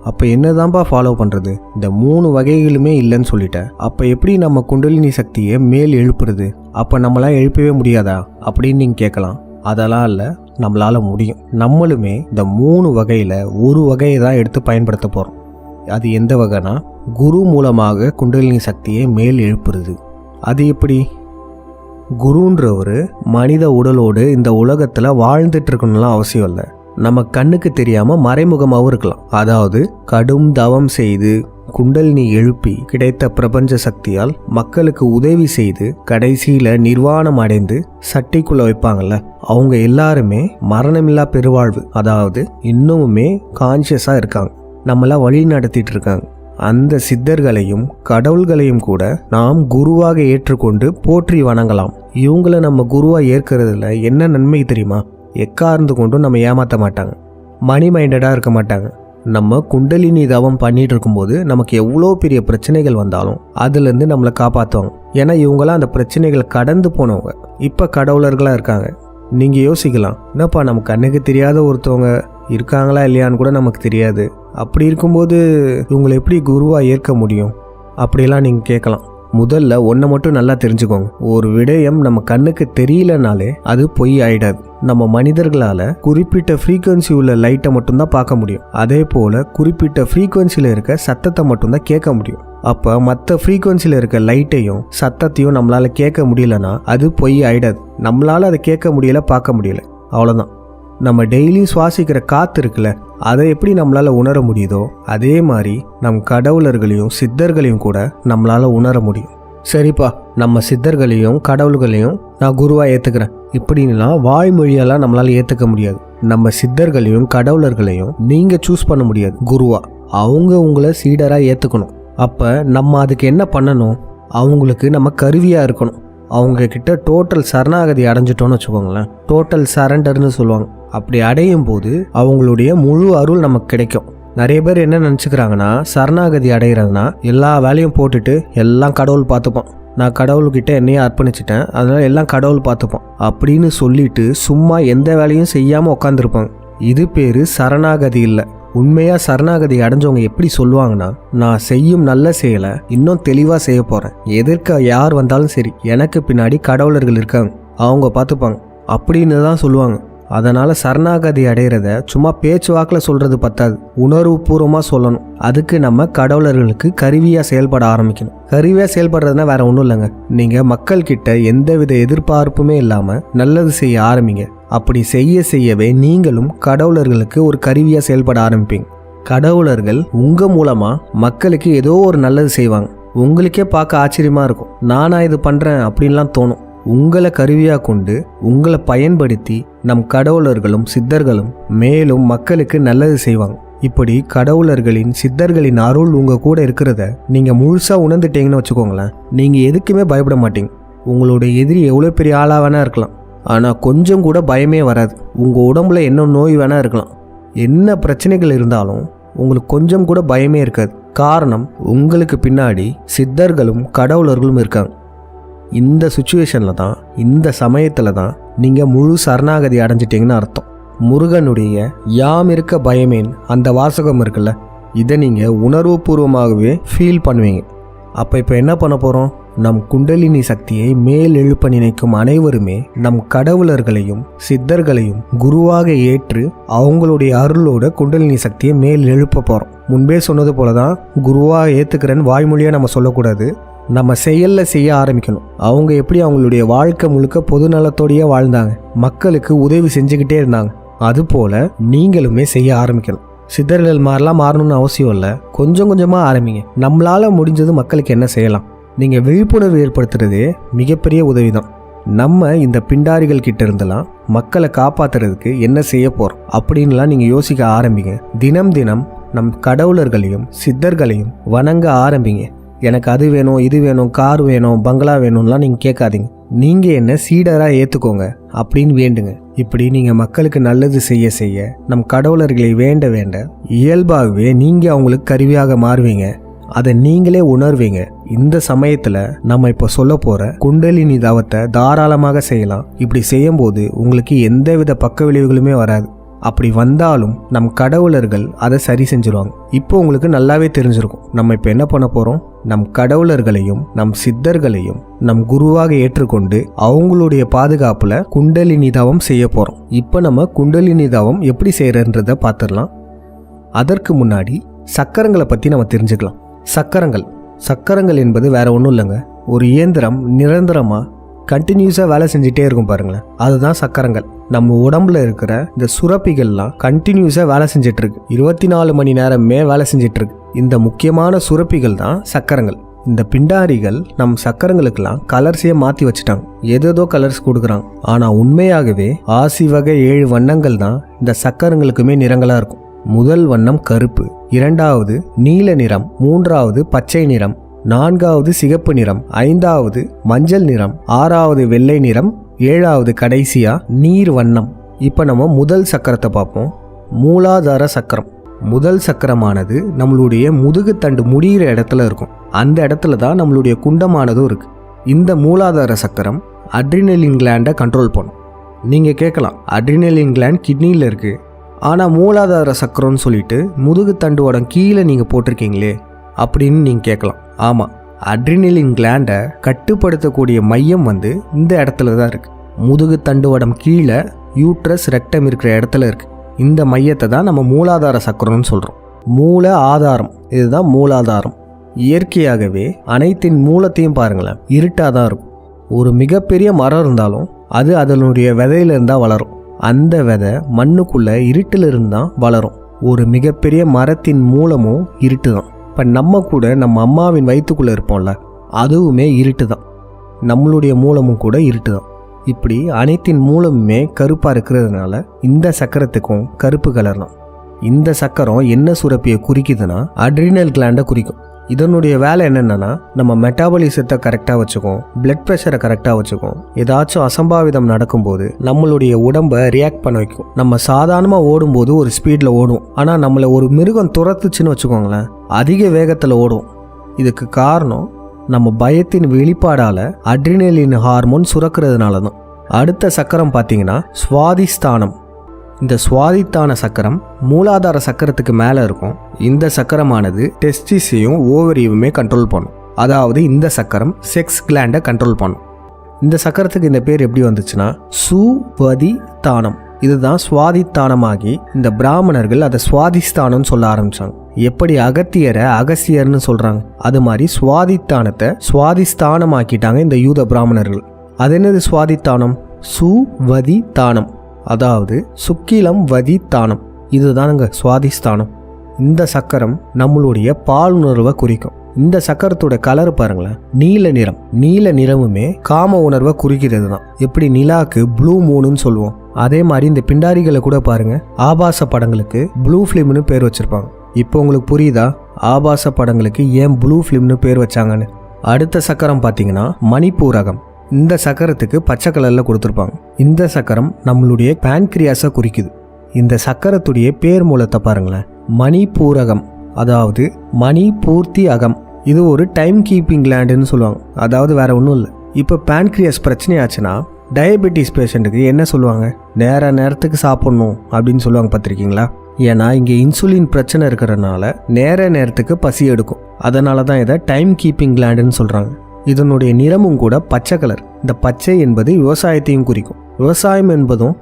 அப்போ என்னதான்ப்பா ஃபாலோ பண்ணுறது? இந்த 3 வகைகளுமே இல்லைன்னு சொல்லிட்டேன். அப்போ எப்படி நம்ம குண்டலினி சக்தியை மேல் எழுப்புறது? அப்போ நம்மளால் எழுப்பவே முடியாதா அப்படின்னு நீங்கள் கேட்கலாம். அதெல்லாம் இல்லை, நம்மளால் முடியும். நம்மளுமே இந்த 3 வகையில் ஒரு வகையை தான் எடுத்து பயன்படுத்த போகிறோம். அது எந்த வகைனா குரு மூலமாக குண்டலினி சக்தியை மேல் எழுப்புறது. அது எப்படி? குருன்றவர் மனித உடலோடு இந்த உலகத்தில் வாழ்ந்துட்டு இருக்கணும்லாம் அவசியம் இல்லை. நம்ம கண்ணுக்கு தெரியாமல் மறைமுகமாகவும் இருக்கலாம். அதாவது கடும் தவம் செய்து குண்டலினி எழுப்பி கிடைத்த பிரபஞ்ச சக்தியால் மக்களுக்கு உதவி செய்து கடைசியில் நிர்வாணம் அடைந்து சட்டிக்குள்ளே வைப்பாங்கல்ல, அவங்க எல்லாருமே மரணமில்லா பெருவாழ்வு, அதாவது இன்னுமுமே கான்சியஸாக இருக்காங்க, நம்மளை வழி நடத்திட்டு இருக்காங்க. அந்த சித்தர்களையும் கடவுள்களையும் கூட நாம் குருவாக ஏற்றுக்கொண்டு போற்றி வணங்கலாம். இவங்களை நம்ம குருவாக ஏற்கிறதுல என்ன நன்மை தெரியுமா? எக்கார்ந்து கொண்டும் நம்ம ஏமாற்ற மாட்டாங்க, மணி மைண்டடாக இருக்க மாட்டாங்க. நம்ம குண்டலினி தவம் பண்ணிட்டு இருக்கும்போது நமக்கு எவ்வளோ பெரிய பிரச்சனைகள் வந்தாலும் அதுலேருந்து நம்மளை காப்பாற்றுவாங்க. ஏன்னா இவங்களாம் அந்த பிரச்சனைகளை கடந்து போனவங்க, இப்போ கடவுளர்களாக இருக்காங்க. நீங்கள் யோசிக்கலாம், என்னப்பா நம்ம கண்ணுக்கு தெரியாத ஒருத்தவங்க இருக்காங்களா இல்லையான்னு கூட நமக்கு தெரியாது, அப்படி இருக்கும்போது இவங்களை எப்படி குருவாக ஏற்க முடியும் அப்படிலாம் நீங்கள் கேட்கலாம். முதல்ல ஒன்றை மட்டும் நல்லா தெரிஞ்சுக்கோங்க, ஒரு விடயம் நம்ம கண்ணுக்கு தெரியலனாலே அது பொய் ஆயிடாது. நம்ம மனிதர்களால் குறிப்பிட்ட ஃப்ரீக்குவன்சி உள்ள லைட்டை மட்டும்தான் பார்க்க முடியும், அதே போல் குறிப்பிட்ட ஃப்ரீக்குவன்சியில் இருக்க சத்தத்தை மட்டும்தான் கேட்க முடியும். அப்போ மற்ற ஃப்ரீக்குவன்சியில் இருக்க லைட்டையும் சத்தத்தையும் நம்மளால் கேட்க முடியலன்னா அது பொய் ஆயிடாது. நம்மளால் அதை கேட்க முடியல, பார்க்க முடியல, அவ்வளோதான். நம்ம டெய்லியும் சுவாசிக்கிற காற்று இருக்குல்ல, அதை எப்படி நம்மளால் உணர முடியுதோ அதே மாதிரி நம் கடவுளர்களையும் சித்தர்களையும் கூட நம்மளால் உணர முடியும். சரிப்பா, நம்ம சித்தர்களையும் கடவுள்களையும் நான் குருவாக ஏற்றுக்கிறேன் இப்படின்லாம் வாய்மொழியெல்லாம் நம்மளால் ஏற்றுக்க முடியாது. நம்ம சித்தர்களையும் கடவுளர்களையும் நீங்கள் சூஸ் பண்ண முடியாது குருவா, அவங்க உங்களை சீடராக ஏற்றுக்கணும். அப்போ நம்ம அதுக்கு என்ன பண்ணணும்? அவங்களுக்கு நம்ம கருவியாக இருக்கணும். அவங்கக்கிட்ட டோட்டல் சரணாகதி அடைஞ்சிட்டோன்னு வச்சுக்கோங்களேன், டோட்டல் சரண்டர்னு சொல்லுவாங்க. அப்படி அடையும் போது அவங்களுடைய முழு அருள் நமக்கு கிடைக்கும். நிறைய பேர் என்ன நினச்சிக்கிறாங்கன்னா, சரணாகதி அடைகிறதுனா எல்லா வேலையும் போட்டுட்டு எல்லாம் கடவுள் பார்த்துப்பான், நான் கடவுள்கிட்ட என்னையே அர்ப்பணிச்சிட்டேன் அதனால எல்லாம் கடவுள் பார்த்துப்பான் அப்படின்னு சொல்லிட்டு சும்மா எந்த வேலையும் செய்யாமல் உட்காந்துருப்பாங்க. இது பேர் சரணாகதி இல்லை. உண்மையாக சரணாகதி அடைஞ்சவங்க எப்படி சொல்லுவாங்கன்னா, நான் செய்யும் நல்ல செயலை இன்னும் தெளிவாக செய்ய போகிறேன், எதிர்க்க யார் வந்தாலும் சரி எனக்கு பின்னாடி கடவுளர்கள் இருக்காங்க, அவங்க பார்த்துப்பாங்க அப்படின்னு தான் சொல்லுவாங்க. அதனால் சரணாகதி அடைகிறத சும்மா பேச்சு வாக்கில் சொல்கிறது பத்தாது, உணர்வுபூர்வமாக சொல்லணும். அதுக்கு நம்ம கடவுளர்களுக்கு கருவியாக செயல்பட ஆரம்பிக்கணும். கருவியாக செயல்படுறதுனா வேற ஒன்றும் இல்லைங்க, நீங்கள் மக்கள்கிட்ட எந்தவித எதிர்பார்ப்புமே இல்லாமல் நல்லது செய்ய ஆரம்பிங்க. அப்படி செய்ய செய்யவே நீங்களும் கடவுளர்களுக்கு ஒரு கருவியாக செயல்பட ஆரம்பிப்பீங்க. கடவுளர்கள் உங்கள் மூலமாக மக்களுக்கு ஏதோ ஒரு நல்லது செய்வாங்க. உங்களுக்கே பார்க்க ஆச்சரியமாக இருக்கும், நானா இது பண்ணுறேன் அப்படின்லாம் தோணும். உங்களை கருவியாக கொண்டு உங்களை பயன்படுத்தி நம் கடவுளர்களும் சித்தர்களும் மேலும் மக்களுக்கு நல்லது செய்வாங்க. இப்படி கடவுளர்களின் சித்தர்களின் அருள் உங்கள் கூட இருக்கிறத நீங்கள் முழுசாக உணர்ந்துட்டீங்கன்னு வச்சுக்கோங்களேன், நீங்கள் எதுக்குமே பயப்பட மாட்டீங்க. உங்களுடைய எதிரி எவ்வளோ பெரிய ஆளாக வேணா இருக்கலாம், ஆனால் கொஞ்சம் கூட பயமே வராது. உங்கள் உடம்புல என்ன நோய் வேணா இருக்கலாம், என்ன பிரச்சனைகள் இருந்தாலும் உங்களுக்கு கொஞ்சம் கூட பயமே இருக்காது. காரணம், உங்களுக்கு பின்னாடி சித்தர்களும் கடவுளர்களும் இருக்காங்க. இந்த சுச்சுவேஷனில் தான், இந்த சமயத்தில் தான் நீங்கள் முழு சரணாகதி அடைஞ்சிட்டிங்கன்னு அர்த்தம். முருகனுடைய யாம் இருக்க பயமேன் அந்த வாசகம் இருக்குல்ல, இதை நீங்கள் உணர்வுபூர்வமாகவே ஃபீல் பண்ணுவீங்க. அப்போ இப்போ என்ன பண்ண போகிறோம்? நம் குண்டலினி சக்தியை மேல் எழுப்ப நினைக்கும் அனைவருமே நம் கடவுளர்களையும் சித்தர்களையும் குருவாக ஏற்று அவங்களுடைய அருளோட குண்டலினி சக்தியை மேல் எழுப்ப போகிறோம். முன்பே சொன்னது போல தான், குருவாக ஏற்றுக்கிறேன்னு வாய்மொழியாக நம்ம சொல்லக்கூடாது, நம்ம செயலில் செய்ய ஆரம்பிக்கணும். அவங்க எப்படி அவங்களுடைய வாழ்க்கை முழுக்க பொது நலத்தோடையே வாழ்ந்தாங்க, மக்களுக்கு உதவி செஞ்சுக்கிட்டே இருந்தாங்க, அதுபோல் நீங்களுமே செய்ய ஆரம்பிக்கணும். சித்தர்கள் மாதிரிலாம் மாறணும்னு அவசியம் இல்லை, கொஞ்சம் கொஞ்சமாக ஆரம்பிங்க. நம்மளால் முடிஞ்சது மக்களுக்கு என்ன செய்யலாம், நீங்கள் விழிப்புணர்வு ஏற்படுத்துறதே மிகப்பெரிய உதவி தான். நம்ம இந்த பிண்டாரிகள் கிட்ட இருந்தெல்லாம் மக்களை காப்பாற்றுறதுக்கு என்ன செய்ய போகிறோம் அப்படின்லாம் நீங்கள் யோசிக்க ஆரம்பிங்க. தினம் தினம் நம் கடவுளர்களையும் சித்தர்களையும் வணங்க ஆரம்பிங்க. எனக்கு அது வேணும், இது வேணும், கார் வேணும், பங்களா வேணும்லாம் நீங்கள் கேட்காதீங்க. நீங்கள் என்ன சீடராக ஏற்றுக்கோங்க அப்படின்னு வேண்டுங்க. இப்படி நீங்கள் மக்களுக்கு நல்லது செய்ய செய்ய நம் கடவுளர்களை வேண்ட வேண்ட இயல்பாகவே நீங்கள் அவங்களுக்கு கருவியாக மாறுவீங்க. அதை நீங்களே உணர்வீங்க. இந்த சமயத்தில் நம்ம இப்போ சொல்ல போகிற குண்டலினி தவத்தை தாராளமாக செய்யலாம். இப்படி செய்யும்போது உங்களுக்கு எந்தவித பக்க விளைவுகளுமே வராது. அப்படி வந்தாலும் நம் கடவுளர்கள் அதை சரி செஞ்சுருவாங்க. இப்போ உங்களுக்கு நல்லாவே தெரிஞ்சிருக்கும் நம்ம இப்போ என்ன பண்ண போகிறோம். நம் கடவுளர்களையும் நம் சித்தர்களையும் நம் குருவாக ஏற்றுக்கொண்டு அவங்களுடைய பாதுகாப்பில் குண்டலினி தவம் செய்ய போகிறோம். இப்போ நம்ம குண்டலினி தவம் எப்படி செய்கிறன்றதை பார்த்துடலாம். அதற்கு முன்னாடி சக்கரங்களை பற்றி நம்ம தெரிஞ்சுக்கலாம். சக்கரங்கள் என்பது வேற ஒன்றும் இல்லைங்க, ஒரு இயந்திரம் நிரந்தரமாக கண்டினியூஸாக வேலை செஞ்சுட்டே இருக்கும் பாருங்களேன், அதுதான் சக்கரங்கள். நம்ம உடம்புல இருக்கிற இந்த சுரப்பிகள்லாம் கண்டினியூஸாக வேலை செஞ்சிட்ருக்கு, 24 மணி நேரமே வேலை செஞ்சிட்ருக்கு. இந்த முக்கியமான சுரப்பிகள் தான் சக்கரங்கள். இந்த பிண்டாரிகள் நம் சக்கரங்களுக்கெல்லாம் கலர்ஸையே மாற்றி வச்சுட்டாங்க, ஏதேதோ கலர்ஸ் கொடுக்குறாங்க. ஆனால் உண்மையாகவே ஆசி வகை 7 வண்ணங்கள் தான் இந்த சக்கரங்களுக்குமே நிறங்களாக இருக்கும். முதல் வண்ணம் கருப்பு, இரண்டாவது நீல நிறம், மூன்றாவது பச்சை நிறம், நான்காவது சிகப்பு நிறம், ஐந்தாவது மஞ்சள் நிறம், ஆறாவது வெள்ளை நிறம், ஏழாவது கடைசியா நீர் வண்ணம். இப்போ நம்ம முதல் சக்கரத்தை பார்ப்போம். மூலாதார சக்கரம். முதல் சக்கரமானது நம்மளுடைய முதுகுத்தண்டு முடிகிற இடத்துல இருக்கும். அந்த இடத்துல தான் நம்மளுடைய குண்டமானதும் இருக்கு. இந்த மூலாதார சக்கரம் அட்ரினலின் கிளாண்டை கண்ட்ரோல் பண்ணும். நீங்கள் கேட்கலாம், அட்ரினலின் கிளாண்ட் கிட்னியில் இருக்கு, ஆனால் மூலாதார சக்கரம்னு சொல்லிட்டு முதுகுத்தண்டுவோட கீழே நீங்கள் போட்டிருக்கீங்களே அப்படின்னு நீங்கள் கேட்கலாம். ஆமாம், அட்ரினலின் கிளாண்டை கட்டுப்படுத்தக்கூடிய மையம் இந்த இடத்துல தான் இருக்குது. முதுகு தண்டுவடம் கீழே யூட்ரஸ் ரெக்டம் இருக்கிற இடத்துல இருக்குது. இந்த மையத்தை தான் நம்ம மூலாதார சக்கரம்னு சொல்கிறோம். மூல ஆதாரம், இதுதான் மூலாதாரம். இயற்கையாகவே அனைத்தின் மூலத்தையும் பாருங்களேன், இருட்டாக தான் இருக்கும். ஒரு மிகப்பெரிய மரம் இருந்தாலும் அது அதனுடைய விதையிலிருந்து தான் வளரும். அந்த விதை மண்ணுக்குள்ளே இருட்டிலிருந்து தான் வளரும். ஒரு மிகப்பெரிய மரத்தின் மூலமும் இருட்டு தான். இப்போ நம்ம கூட நம்ம அம்மாவின் வயிற்றுக்குள்ளே இருப்போம்ல, அதுவுமே இருட்டு தான். நம்மளுடைய மூலமும் கூட இருட்டு தான். இப்படி அனைத்தின் மூலமுமே கருப்பாக இருக்கிறதுனால இந்த சக்கரத்துக்கும் கருப்பு கலர் தான். இந்த சக்கரம் என்ன சுரப்பியை குறிக்குதுன்னா அட்ரினல் கிளாண்டை குறிக்கும். இதனுடைய வேலை என்னென்னா, நம்ம மெட்டாபாலிசத்தை கரெக்டாக வச்சுக்கும், பிளட் ப்ரெஷரை கரெக்டாக வச்சுக்கும். ஏதாச்சும் அசம்பாவிதம் நடக்கும்போது நம்மளுடைய உடம்பை ரியாக்ட் பண்ண வைக்கும். நம்ம சாதாரணமாக ஓடும்போது ஒரு ஸ்பீடில் ஓடும், ஆனால் நம்மளை ஒரு மிருகம் துரத்துச்சுன்னு வச்சுக்கோங்களேன், அதிக வேகத்தில் ஓடும். இதுக்கு காரணம் நம்ம பயத்தின் வெளிப்பாடால் அட்ரினலின் ஹார்மோன் சுரக்கிறதுனால தான். அடுத்த சக்கரம் பார்த்தீங்கன்னா சுவாதிஸ்தானம். இந்த சுவாதித்தான சக்கரம் மூலாதார சக்கரத்துக்கு மேலே இருக்கும். இந்த சக்கரமானது டெஸ்டிஸையும் ஓவரியவுமே கண்ட்ரோல் பண்ணும். அதாவது இந்த சக்கரம் செக்ஸ் கிளாண்டை கண்ட்ரோல் பண்ணும். இந்த சக்கரத்துக்கு இந்த பேர் எப்படி வந்துச்சுன்னா சுவதித்தானம். இதுதான் சுவாதித்தானமாகி இந்த பிராமணர்கள் அதை சுவாதிஸ்தானம்னு சொல்ல ஆரம்பிச்சாங்க. எப்படி அகத்தியரை அகசியர்னு சொல்றாங்க, அது மாதிரி சுவாதித்தானத்தை சுவாதிஸ்தானமாக்கிட்டாங்க இந்த யூத பிராமணர்கள். அது என்னது சுவாதித்தானம்? சுவதித்தானம், அதாவது சுக்கிலம் வதித்தானம். இதுதானுங்க சுவாதிஸ்தானம். இந்த சக்கரம் நம்மளுடைய பாலுணர்வை குறிக்கும். இந்த சக்கரத்தோட கலர் பாருங்களேன், நீல நிறம். நீல நிறமுமே காம உணர்வை குறிக்கிறது தான். எப்படி நிலாக்கு ப்ளூ மூணுன்னு சொல்லுவோம், அதே மாதிரி இந்த பிண்டாரிகளை கூட பாருங்க, ஆபாச படங்களுக்கு ப்ளூ ஃபிலிம்னு பேர் வச்சிருப்பாங்க. இப்போ உங்களுக்கு புரியுதா ஆபாச படங்களுக்கு ஏன் ப்ளூ ஃபிலிம்னு பேர் வச்சாங்கன்னு? அடுத்த சக்கரம் பார்த்தீங்கன்னா மணிப்பூரகம். இந்த சக்கரத்துக்கு பச்சை கலர்ல கொடுத்துருப்பாங்க. இந்த சக்கரம் நம்மளுடைய பான்கிரியாஸை குறிக்குது. இந்த சக்கரத்துடைய பேர் மூலத்தை பாருங்களேன், மணிப்பூரகம், அதாவது மணி பூர்த்தி அகம். இது ஒரு டைம் கீப்பிங் கிளாண்டுன்னு சொல்லுவாங்க. அதாவது வேற ஒன்றும் இல்லை. இப்போ பான்கிரியாஸ் பிரச்சனையாச்சுன்னா டயபெட்டிஸ் பேஷண்ட்டுக்கு என்ன சொல்லுவாங்க? நேரத்துக்கு சாப்பிட்ணும் அப்படின்னு சொல்லுவாங்க, பார்த்துருக்கீங்களா? ஏன்னா இங்கே இன்சுலின் பிரச்சனை இருக்கிறதுனால நேரத்துக்கு பசி எடுக்கும். அதனால தான் இதை டைம் கீப்பிங் கிளாண்டுன்னு சொல்கிறாங்க. இதனுடைய நிறமும் கூட பச்சை கலர். இந்த பச்சை என்பது விவசாயத்தையும் குறிக்கும். விவசாயம் என்பதும்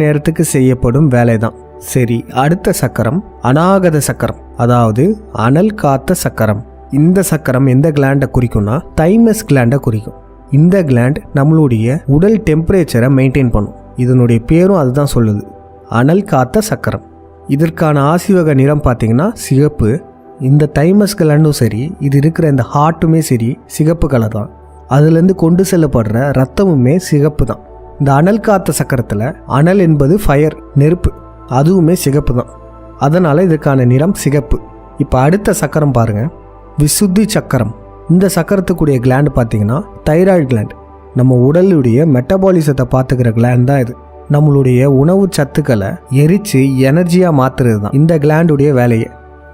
நேரத்துக்கு செய்யப்படும் வேலை தான். சரி, அடுத்த சக்கரம் அநாகத சக்கரம், அதாவது அனல் காத்த சக்கரம். இந்த சக்கரம் எந்த கிளாண்டை குறிக்கும்னா தைமஸ் கிளாண்டை குறிக்கும். இந்த கிளாண்ட் நம்மளுடைய உடல் டெம்பரேச்சரை மெயின்டைன் பண்ணும். இதனுடைய பேரும் அதுதான் சொல்லுது, அனல் காத்த சக்கரம். இதற்கான ஆசிவக நிறம் பார்த்தீங்கன்னா சிகப்பு. இந்த தைமஸ் கிளாண்டும் சரி, இது இருக்கிற இந்த ஹார்ட்டுமே சரி சிகப்பு கலர் தான். அதுலேருந்து கொண்டு செல்லப்படுற ரத்தமுமே சிகப்பு தான். இந்த அனல் காத்த சக்கரத்தில் அனல் என்பது ஃபயர், நெருப்பு, அதுவுமே சிகப்பு தான். அதனால் இதுக்கான நிறம் சிகப்பு. இப்போ அடுத்த சக்கரம் பாருங்கள், விசுத்தி சக்கரம். இந்த சக்கரத்துக்குரிய கிளாண்டு பார்த்தீங்கன்னா தைராய்டு கிளாண்ட். நம்ம உடலுடைய மெட்டபாலிசத்தை பார்த்துக்கிற கிளாண்ட் தான் இது. நம்மளுடைய உணவு சத்துக்களை எரித்து எனர்ஜியாக மாற்றுறது தான் இந்த கிளாண்டுடைய வேலையை.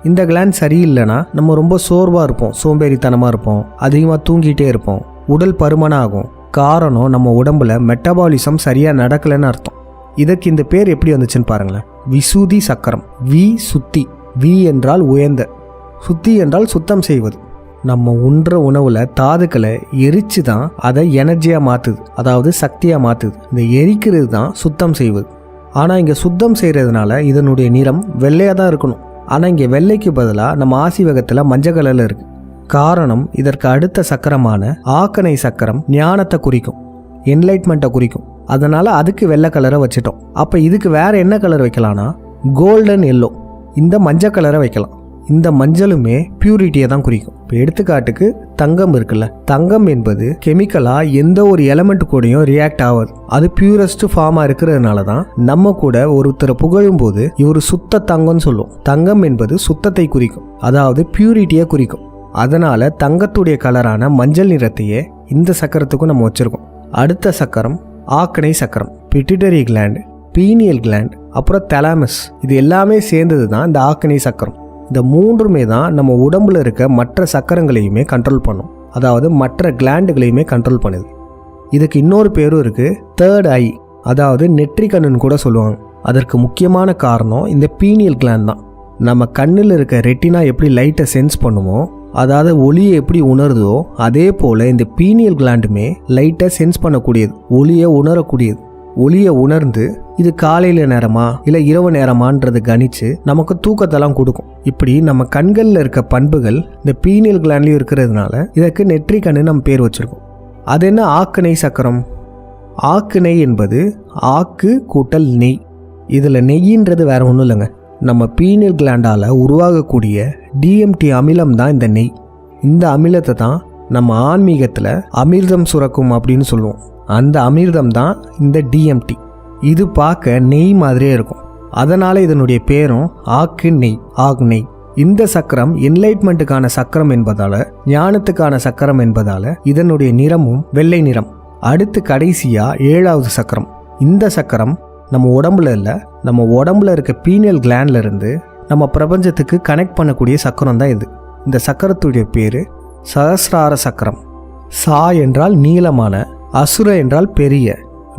இந்த கிளாண்ட் சரியில்லைன்னா நம்ம ரொம்ப சோர்வாக இருப்போம், சோம்பேறித்தனமாக இருப்போம், அதிகமாக தூங்கிட்டே இருப்போம், உடல் பருமனாக ஆகும். காரணம் நம்ம உடம்புல மெட்டபாலிசம் சரியாக நடக்கலைன்னு அர்த்தம். இதற்கு இந்த பேர் எப்படி வந்துச்சுன்னு பாருங்களேன், விசுதி சக்கரம். வி சுத்தி, வி என்றால் உயர்ந்த, சுத்தி என்றால் சுத்தம் செய்வது. நம்ம உண்ற உணவுல தாதுக்களை எரிச்சு தான் அதை எனர்ஜியாக மாற்றுது, அதாவது சக்தியாக மாற்றுது. இந்த எரிக்கிறது தான் சுத்தம் செய்வது. ஆனால் இங்கே சுத்தம் செய்கிறதுனால இதனுடைய நிறம் வெள்ளையாக தான் இருக்கணும். ஆனால் இங்கே வெள்ளைக்கு பதிலாக நம்ம ஆசிவகத்தில் மஞ்சள் கலரில் இருக்குது. காரணம், இதற்கு அடுத்த சக்கரமான ஆக்கனை சக்கரம் ஞானத்தை குறிக்கும், என்லைட்மெண்ட்டை குறிக்கும். அதனால் அதுக்கு வெள்ளை கலரை வச்சுட்டோம். அப்போ இதுக்கு வேறு என்ன கலர் வைக்கலாம்னா கோல்டன் எல்லோ, இந்த மஞ்சள் கலரை வைக்கலாம். இந்த மஞ்சளுமே பியூரிட்டியை தான் குறிக்கும். இப்போ எடுத்துக்காட்டுக்கு தங்கம் இருக்குல்ல, தங்கம் என்பது கெமிக்கலாக எந்த ஒரு எலமெண்ட் கூடயும் ரியாக்ட் ஆகாது. அது பியூரஸ்ட் ஃபார்மாக இருக்கிறதுனால தான் நம்ம கூட ஒருத்தரை புகழும் போது இவர் சுத்த தங்கம்னு சொல்லுவோம். தங்கம் என்பது சுத்தத்தை குறிக்கும், அதாவது பியூரிட்டியை குறிக்கும். அதனால் தங்கத்துடைய கலரான மஞ்சள் நிறத்தையே இந்த சக்கரத்துக்கும் நம்ம வச்சுருக்கோம். அடுத்த சக்கரம் ஆக்கனை சக்கரம். பிட்யூட்டரி கிளாண்ட், பீனியல் கிளாண்ட், அப்புறம் தலாமஸ், இது எல்லாமே சேர்ந்தது தான் இந்த ஆக்கனை சக்கரம். இந்த மூன்றுமே தான் நம்ம உடம்புல இருக்க மற்ற சக்கரங்களையுமே கண்ட்ரோல் பண்ணும், அதாவது மற்ற கிளாண்டுகளையுமே கண்ட்ரோல் பண்ணுது. இதுக்கு இன்னொரு பேரும் இருக்குது, தேர்ட் ஐ, அதாவது நெற்றிக்கண்ணுன்னு கூட சொல்லுவாங்க. அதற்கு முக்கியமான காரணம் இந்த பீனியல் கிளாண்ட் தான். நம்ம கண்ணில் இருக்க ரெட்டினா எப்படி லைட்டை சென்ஸ் பண்ணுமோ, அதாவது ஒளியை எப்படி உணருதோ, அதே போல் இந்த பீனியல் கிளாண்டுமே லைட்டை சென்ஸ் பண்ணக்கூடியது, ஒளியை உணரக்கூடியது. ஒளியை உணர்ந்து இது காலையில் நேரமா இல்லை இரவு நேரமான்றது கணிச்சு நமக்கு தூக்கத்தெல்லாம் கொடுக்கும். இப்படி நம்ம கண்களில் இருக்க பண்புகள் இந்த பீனியல் கிளாண்ட்லையும் இருக்கிறதுனால இதற்கு நெற்றி கண்ணு நம்ம பேர் வச்சுருக்கோம். அது என்ன ஆக்கு நெய் சக்கரம்? ஆக்கு நெய் என்பது ஆக்கு கூட்டல் நெய். இதில் நெய்யின்றது வேற ஒன்றும் இல்லைங்க, நம்ம பீனியல் கிளாண்டால் உருவாகக்கூடிய டிஎம்டி அமிலம் தான் இந்த நெய். இந்த அமிலத்தை தான் நம்ம ஆன்மீகத்தில் அமிர்தம் சுரக்கும் அப்படின்னு சொல்லுவோம். அந்த அமிர்தம் தான் இந்த டிஎம்டி. இது பார்க்க நெய் மாதிரியே இருக்கும், அதனால் இதனுடைய பேரும் ஆக்கு நெய், ஆக் நெய். இந்த சக்கரம் என்லைட்மெண்ட்டுக்கான சக்கரம் என்பதால், ஞானத்துக்கான சக்கரம் என்பதால் இதனுடைய நிறமும் வெள்ளை நிறம். அடுத்து கடைசியாக 7வது சக்கரம். இந்த சக்கரம் நம்ம உடம்புல இல்லை, நம்ம உடம்புல இருக்க பீனியல் கிளாண்ட்ல இருந்து நம்ம பிரபஞ்சத்துக்கு கனெக்ட் பண்ணக்கூடிய சக்கரம் தான் இது. இந்த சக்கரத்துடைய பேர் சஹஸ்ரார சக்கரம். சா என்றால் நீளமான, அசுர என்றால் பெரிய,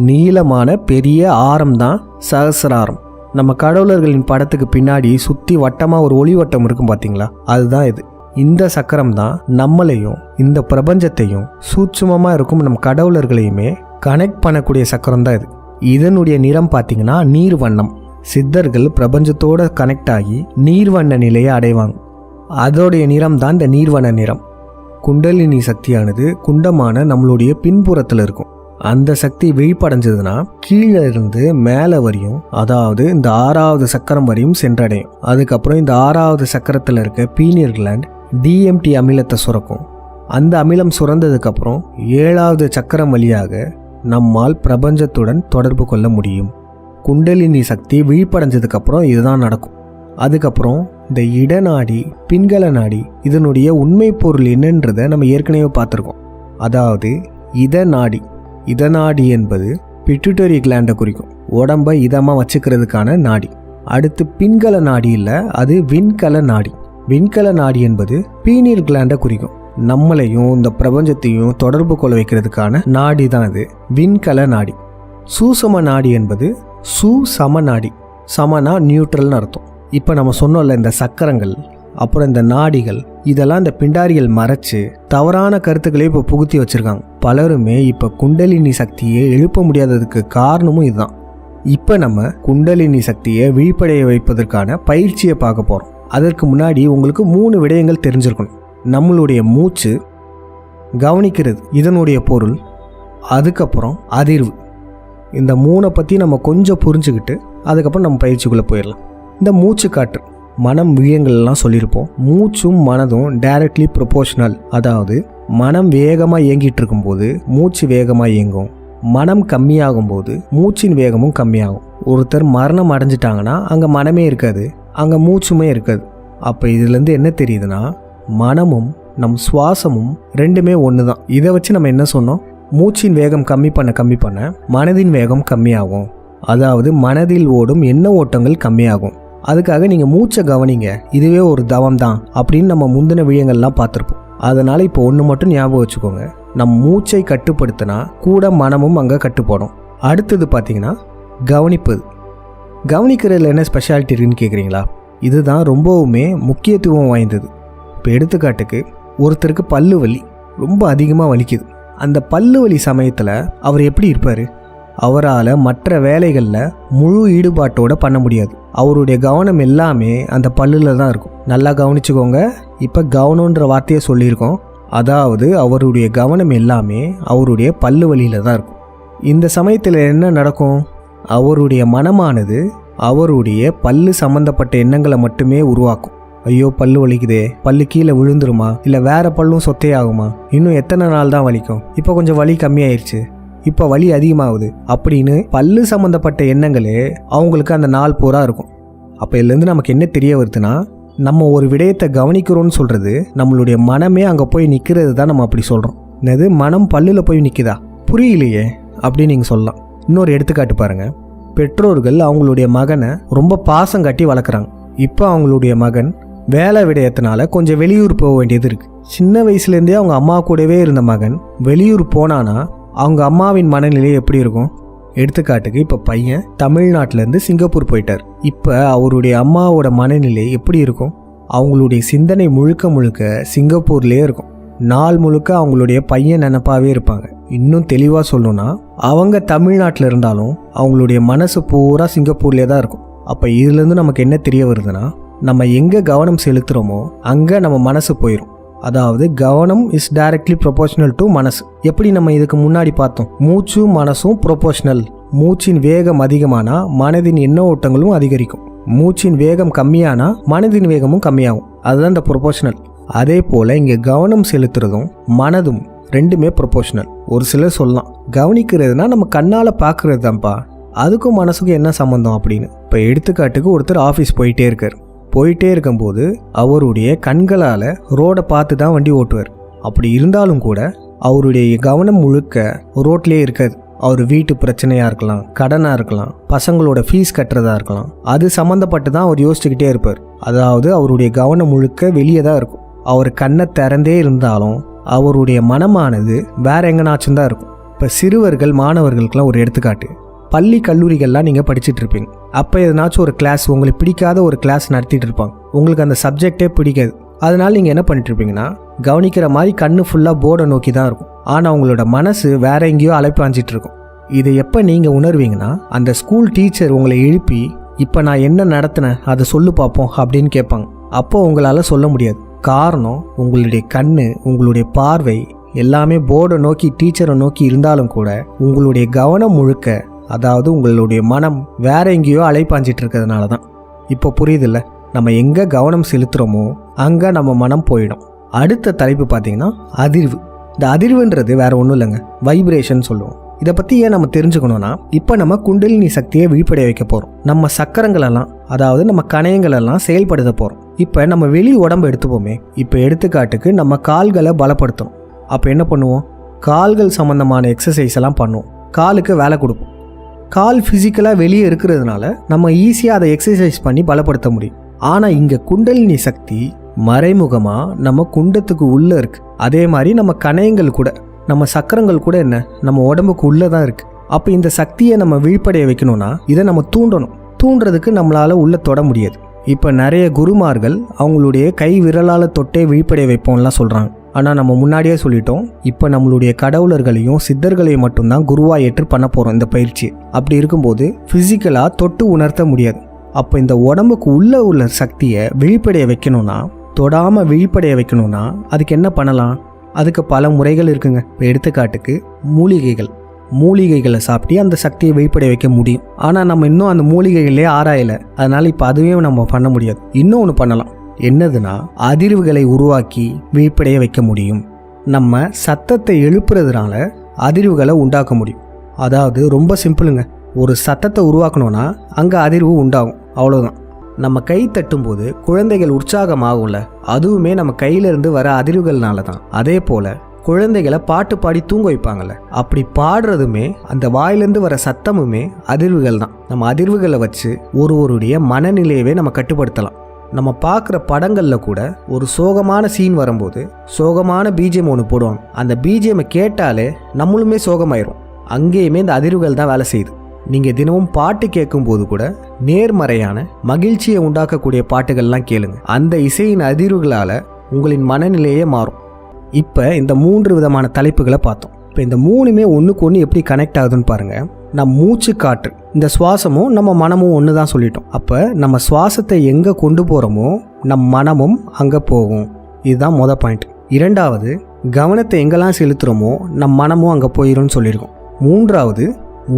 நீளமான பெரிய ஆரம் தான் சஹஸ்ராரம். நம்ம கடவுளர்களின் படத்துக்கு பின்னாடி சுற்றி வட்டமாக ஒரு ஒளிவட்டம் இருக்கும் பார்த்தீங்களா, அதுதான் இது. இந்த சக்கரம் தான் நம்மளையும் இந்த பிரபஞ்சத்தையும் சூட்சுமமாக இருக்கும் நம்ம கடவுளர்களையுமே கனெக்ட் பண்ணக்கூடிய சக்கரம் தான் இது. இதனுடைய நிறம் பார்த்தீங்கன்னா நீர் வண்ணம். சித்தர்கள் பிரபஞ்சத்தோடு கனெக்ட் ஆகி நீர்வண்ண நிலையை அடைவாங்க. அதோடைய நிறம் தான் இந்த நீர்வண்ண நிறம். குண்டலினி சக்தியானது குண்டமான நம்மளுடைய பின்புறத்தில் இருக்கும். அந்த சக்தி விழிப்படைஞ்சதுன்னா கீழே இருந்து மேலே வரையும், அதாவது இந்த 6வது சக்கரம் வரையும் சென்றடையும். அதுக்கப்புறம் இந்த 6வது சக்கரத்தில் இருக்க பீனியல் கிளாண்ட் டிஎம்டி அமிலத்தை சுரக்கும். அந்த அமிலம் சுரந்ததுக்கப்புறம் 7வது சக்கரம் வழியாக நம்மால் பிரபஞ்சத்துடன் தொடர்பு கொள்ள முடியும். குண்டலினி சக்தி விழிப்படைஞ்சதுக்கப்புறம் இதுதான் நடக்கும். அதுக்கப்புறம் இந்த இடநாடி, பின்கல நாடி, இதனுடைய உண்மை பொருள் என்னன்றதை நம்ம ஏற்கனவே பார்த்துருக்கோம். அதாவது இதநாடி என்பது பிட்யூட்டரி கிளாண்டை குறிக்கும், உடம்பை இதமாக வச்சுக்கிறதுக்கான நாடி. அடுத்து பின்கல நாடி இல்லை, அது விண்கல நாடி. விண்கல நாடி என்பது பீனியல் கிளாண்டை குறிக்கும், நம்மளையும் இந்த பிரபஞ்சத்தையும் தொடர்பு கொள்ள வைக்கிறதுக்கான நாடி தான் இது, விண்கல நாடி. சூசம நாடி என்பது சுசம நாடி. சமனா நியூட்ரல்னு அர்த்தம். இப்போ நம்ம சொன்னோம்ல, இந்த சக்கரங்கள் அப்புறம் இந்த நாடிகள் இதெல்லாம் இந்த பிண்டாரிகள் மறைச்சு தவறான கருத்துக்களை இப்போ புகுத்தி வச்சுருக்காங்க. பலருமே இப்போ குண்டலினி சக்தியை எழுப்ப முடியாததுக்கு காரணமும் இதுதான். இப்போ நம்ம குண்டலினி சக்தியை விழிப்படைய வைப்பதற்கான பயிற்சியை பார்க்க போகிறோம். அதற்கு முன்னாடி உங்களுக்கு 3 விடயங்கள் தெரிஞ்சிருக்கணும். நம்மளுடைய மூச்சு, கவனிக்கிறது இதனுடைய பொருள், அதுக்கப்புறம் அதிர்வு. இந்த 3 பற்றி நம்ம கொஞ்சம் புரிஞ்சுக்கிட்டு அதுக்கப்புறம் நம்ம பயிற்சிக்குள்ளே போயிடலாம். இந்த மூச்சு காற்று, மனம் விழியங்கள்லாம் சொல்லியிருப்போம். மூச்சும் மனதும் டைரக்ட்லி ப்ரொபோஷனல். அதாவது மனம் வேகமாக இயங்கிட்டு இருக்கும்போது மூச்சு வேகமாக இயங்கும், மனம் கம்மியாகும் போது மூச்சின் வேகமும் கம்மியாகும். ஒருத்தர் மரணம் அடைஞ்சிட்டாங்கன்னா அங்கே மனமே இருக்காது, அங்கே மூச்சுமே இருக்காது. அப்போ இதுலேருந்து என்ன தெரியுதுன்னா, மனமும் நம் சுவாசமும் ரெண்டுமே ஒன்று தான். இதை வச்சு நம்ம என்ன சொன்னோம், மூச்சின் வேகம் கம்மி பண்ண மனதின் வேகம் கம்மியாகும். அதாவது மனதில் ஓடும் எண்ண ஓட்டங்கள் கம்மியாகும். அதுக்காக நீங்கள் மூச்சை கவனிங்க, இதுவே ஒரு தவம் தான் அப்படின்னு நம்ம முந்தின விடயங்கள்லாம் பார்த்துருப்போம். அதனால் இப்போ ஒன்று மட்டும் ஞாபகம் வச்சுக்கோங்க, நம் மூச்சை கட்டுப்படுத்தினா கூட மனமும் அங்கே கட்டுப்படும். அடுத்தது பார்த்தீங்கன்னா கவனிப்பது. கவனிக்கிறதுல என்ன ஸ்பெஷாலிட்டி இருக்குன்னு கேட்குறீங்களா? இதுதான் ரொம்பவுமே முக்கியத்துவம் வாய்ந்தது. இப்போ எடுத்துக்காட்டுக்கு ஒருத்தருக்கு பல்லு வலி ரொம்ப அதிகமாக வலிக்குது. அந்த பல்லு வலி சமயத்தில் அவர் எப்படி இருப்பார்? அவரால் மற்ற வேலைகளில் முழு ஈடுபாட்டோடு பண்ண முடியாது. அவருடைய கவனம் எல்லாமே அந்த பல்லில் தான் இருக்கும். நல்லா கவனிச்சுக்கோங்க. இப்போ கவனம்ன்ற வார்த்தையை சொல்லியிருக்கோம். அதாவது அவருடைய கவனம் எல்லாமே அவருடைய பல்லு வலியில் தான் இருக்கும். இந்த சமயத்தில் என்ன நடக்கும்? அவருடைய மனமானது அவருடைய பல்லு சம்மந்தப்பட்ட எண்ணங்களை மட்டுமே உருவாக்கும். ஐயோ பல்லு வலிக்குதே, பல்லு கீழே விழுந்துருமா, இல்லை வேற பல்லும் சொத்தையாகுமா, இன்னும் எத்தனை நாள் தான் வலிக்கும், இப்போ கொஞ்சம் வலி கம்மியாயிருச்சு, இப்போ வலி அதிகமாகுது அப்படின்னு பல்லு சம்மந்தப்பட்ட எண்ணங்களே அவங்களுக்கு அந்த நாள் பூரா இருக்கும். அப்போ இதுலேருந்து நமக்கு என்ன தெரிய வருதுன்னா, நம்ம ஒரு விடயத்தை கவனிக்கிறோன்னு சொல்கிறது நம்மளுடைய மனமே அங்கே போய் நிற்கிறது தான் நம்ம அப்படி சொல்கிறோம். என்னது மனம் பல்லில் போய் நிற்குதா, புரியலையே அப்படின்னு நீங்கள் சொல்லலாம். இன்னொரு எடுத்துக்காட்டு பாருங்கள். பெற்றோர்கள் அவங்களுடைய மகனை ரொம்ப பாசம் கட்டி வளர்க்குறாங்க. இப்போ அவங்களுடைய மகன் வேலை விடயத்தினால கொஞ்சம் வெளியூர் போக வேண்டியது இருக்குது. சின்ன வயசுலேருந்தே அவங்க அம்மா கூடவே இருந்த மகன் வெளியூர் போனானா அவங்க அம்மாவின் மனநிலை எப்படி இருக்கும்? எடுத்துக்காட்டுக்கு இப்போ பையன் தமிழ்நாட்டிலேருந்து சிங்கப்பூர் போயிட்டார். இப்போ அவருடைய அம்மாவோட மனநிலை எப்படி இருக்கும்? அவங்களுடைய சிந்தனை முழுக்க முழுக்க சிங்கப்பூர்லேயே இருக்கும். நாள் முழுக்க அவங்களுடைய பையன் நினப்பாவே இருப்பாங்க. இன்னும் தெளிவாக சொல்லணும்னா, அவங்க தமிழ்நாட்டில் இருந்தாலும் அவங்களுடைய மனசு பூரா சிங்கப்பூர்லேயே தான் இருக்கும். அப்போ இதுலேருந்து நமக்கு என்ன தெரிய வருதுன்னா, நம்ம எங்கே கவனம் செலுத்துகிறோமோ அங்கே நம்ம மனசு போயிடும். அதாவது கவனம் இஸ் டைரக்ட்லி ப்ரொபோஷனல் டு மனசு. எப்படி நம்ம இதுக்கு முன்னாடி பார்த்தோம், மூச்சும் மனசும் ப்ரொபோஷனல். மூச்சின் வேகம் அதிகமானா மனதின் எண்ண ஓட்டங்களும் அதிகரிக்கும். மூச்சின் வேகம் கம்மியானா மனதின் வேகமும் கம்மியாகும். அதுதான் இந்த ப்ரொபோஷனல். அதே போல் இங்கே கவனம் செலுத்துறதும் மனதும் ரெண்டுமே ப்ரொபோஷனல். ஒரு சிலர் சொல்லலாம், கவனிக்கிறதுனா நம்ம கண்ணால் பார்க்குறது தான்ப்பா, அதுக்கும் மனசுக்கும் என்ன சம்மந்தம் அப்படின்னு. இப்போ எடுத்துக்காட்டுக்கு ஒருத்தர் ஆஃபீஸ் போயிட்டே இருக்கார். போயிட்டே இருக்கும்போது அவருடைய கண்களால் ரோடை பார்த்து தான் வண்டி ஓட்டுவார். அப்படி இருந்தாலும் கூட அவருடைய கவனம் முழுக்க ரோட்லேயே இருக்காது. அவர் வீட்டு பிரச்சனையாக இருக்கலாம், கடனாக இருக்கலாம், பசங்களோட ஃபீஸ் கட்டுறதா இருக்கலாம், அது சம்மந்தப்பட்டு தான் அவர் யோசிச்சுக்கிட்டே இருப்பார். அதாவது அவருடைய கவனம் முழுக்க வெளியே தான் இருக்கும். அவர் கண்ணை திறந்தே இருந்தாலும் அவருடைய மனமானது வேற எங்கனாச்சும் தான் இருக்கும். இப்போ சிறுவர்கள் மாணவர்களுக்கெல்லாம் ஒரு எடுத்துக்காட்டு. பள்ளி கல்லூரிகள்லாம் நீங்கள் படிச்சுட்டு இருப்பீங்க. அப்போ எதனாச்சும் ஒரு கிளாஸ், உங்களுக்கு பிடிக்காத ஒரு கிளாஸ் நடத்திட்டு இருப்பாங்க. உங்களுக்கு அந்த சப்ஜெக்டே பிடிக்காது. அதனால் நீங்கள் என்ன பண்ணிட்டு இருப்பீங்கன்னா, கவனிக்கிற மாதிரி கண்ணு ஃபுல்லாக போர்டை நோக்கி தான் இருக்கும். ஆனால் உங்களோட மனசு வேற எங்கேயோ அலைப்பாஞ்சிட்டு இருக்கும். இதை எப்போ நீங்கள் உணர்வீங்கன்னா, அந்த ஸ்கூல் டீச்சர் உங்களை எழுப்பி இப்போ நான் என்ன நடத்தினேன் அதை சொல்லு பார்ப்போம் அப்படின்னு கேட்பாங்க. அப்போ உங்களால் சொல்ல முடியாது. காரணம், உங்களுடைய கண்ணு, உங்களுடைய பார்வை எல்லாமே போர்டை நோக்கி, டீச்சரை நோக்கி இருந்தாலும் கூட உங்களுடைய கவனம் முழுக்க, அதாவது உங்களுடைய மனம் வேற எங்கேயோ அலைப்பாஞ்சிட்டு இருக்கிறதுனால தான். இப்போ புரியுதில்ல, நம்ம எங்கே கவனம் செலுத்துகிறோமோ அங்கே நம்ம மனம் போயிடும். அடுத்த தலைப்பு பார்த்தீங்கன்னா அதிர்வு. இந்த அதிர்வுன்றது வேற ஒன்றும் இல்லைங்க, வைப்ரேஷன் சொல்லுவோம். இதை பற்றி ஏன் நம்ம தெரிஞ்சுக்கணும்னா, இப்போ நம்ம குண்டலினி சக்தியை விழிப்படைய வைக்க போகிறோம். நம்ம சக்கரங்களெல்லாம், அதாவது நம்ம கணையங்களெல்லாம் செயல்படுத்த போகிறோம். இப்போ நம்ம வெளி உடம்பு எடுத்துப்போமே. இப்போ எடுத்துக்காட்டுக்கு நம்ம கால்களை பலப்படுத்தணும். அப்போ என்ன பண்ணுவோம்? கால்கள் சம்மந்தமான எக்ஸசைஸ் எல்லாம் பண்ணுவோம். காலுக்கு வேலை கொடுப்போம். கால் ஃபிசிக்கலாக வெளியே இருக்கிறதுனால நம்ம ஈஸியாக அதை எக்ஸசைஸ் பண்ணி பலப்படுத்த முடியும். ஆனால் இங்கே குண்டலினி சக்தி மறைமுகமாக நம்ம குண்டத்துக்கு உள்ளே இருக்குது. அதே மாதிரி நம்ம கணையங்கள் கூட, நம்ம சக்கரங்கள் கூட என்ன நம்ம உடம்புக்கு உள்ளே தான் இருக்குது. அப்போ இந்த சக்தியை நம்ம விழிப்படைய வைக்கணும்னா இதை நம்ம தூண்டணும். தூண்டுறதுக்கு நம்மளால் உள்ளே தொட முடியாது. இப்போ நிறைய குருமார்கள் அவங்களுடைய கை விரலால் தொட்டே விழிப்படைய வைப்போம்லாம் சொல்கிறாங்க. ஆனால் நம்ம முன்னாடியே சொல்லிட்டோம், இப்போ நம்மளுடைய கடவுளர்களையும் சித்தர்களையும் மட்டும்தான் குருவாக ஏற்று பண்ண போகிறோம் இந்த பயிற்சி. அப்படி இருக்கும்போது ஃபிசிக்கலாக தொட்டு உணர்த்த முடியாது. அப்போ இந்த உடம்புக்கு உள்ளே உள்ள சக்தியை விழிப்படைய வைக்கணும்னா, தொடாமல் விழிப்படைய வைக்கணும்னா அதுக்கு என்ன பண்ணலாம்? அதுக்கு பல முறைகள் இருக்குங்க. இப்போ எடுத்துக்காட்டுக்கு மூலிகைகளை சாப்பிட்டு அந்த சக்தியை விழிப்படைய வைக்க முடியும். ஆனால் நம்ம இன்னும் அந்த மூலிகைகளே ஆராயலை. அதனால் இப்போ அதுவே நம்ம பண்ண முடியாது. இன்னொன்று பண்ணலாம். என்னதுன்னா, அதிர்வுகளை உருவாக்கி விழிப்படைய வைக்க முடியும். நம்ம சத்தத்தை எழுப்புறதுனால அதிர்வுகளை உண்டாக்க முடியும். அதாவது ரொம்ப சிம்பிளுங்க. ஒரு சத்தத்தை உருவாக்கணும்னா அங்கே அதிர்வு உண்டாகும், அவ்வளோதான். நம்ம கை தட்டும்போது குழந்தைகள் உற்சாகமாகும்ல, அதுவுமே நம்ம கையிலேருந்து வர அதிர்வுகள்னால தான். அதே போல் குழந்தைகளை பாட்டு பாடி தூங்க வைப்பாங்கள்ல, அப்படி பாடுறதுமே அந்த வாயிலேருந்து வர சத்தமுமே அதிர்வுகள் தான். நம்ம அதிர்வுகளை வச்சு ஒருவருடைய மனநிலையவே நம்ம கட்டுப்படுத்தலாம். நம்ம பார்க்குற படங்களில் கூட ஒரு சோகமான சீன் வரும்போது சோகமான பிஜிஎம் ஒன்று போடுவாங்க. அந்த பிஜிஎம்மை கேட்டாலே நம்மளுமே சோகமாயிரும். அங்கேயுமே இந்த அதிர்வுகள் தான் வேலை செய்யுது. நீங்கள் தினமும் பாட்டு கேட்கும்போது கூட நேர்மறையான மகிழ்ச்சியை உண்டாக்கக்கூடிய பாட்டுகள்லாம் கேளுங்க. அந்த இசையின் அதிர்வுகளால் உங்களின் மனநிலையே மாறும். இப்போ இந்த 3 விதமான தலைப்புகளை பார்த்தோம். இப்போ இந்த 3மே ஒன்றுக்கு ஒன்று எப்படி கனெக்ட் ஆகுதுன்னு பாருங்கள். நம் மூச்சு காற்று, இந்த சுவாசமும் நம்ம மனமும் ஒன்று தான் சொல்லிட்டோம். அப்போ நம்ம சுவாசத்தை எங்கே கொண்டு போகிறோமோ நம் மனமும் அங்கே போகும். இதுதான் மொதல் பாயிண்ட். இரண்டாவது, கவனத்தை எங்கெல்லாம் செலுத்துகிறோமோ நம் மனமும் அங்கே போயிடும்னு சொல்லியிருக்கோம். மூன்றாவது,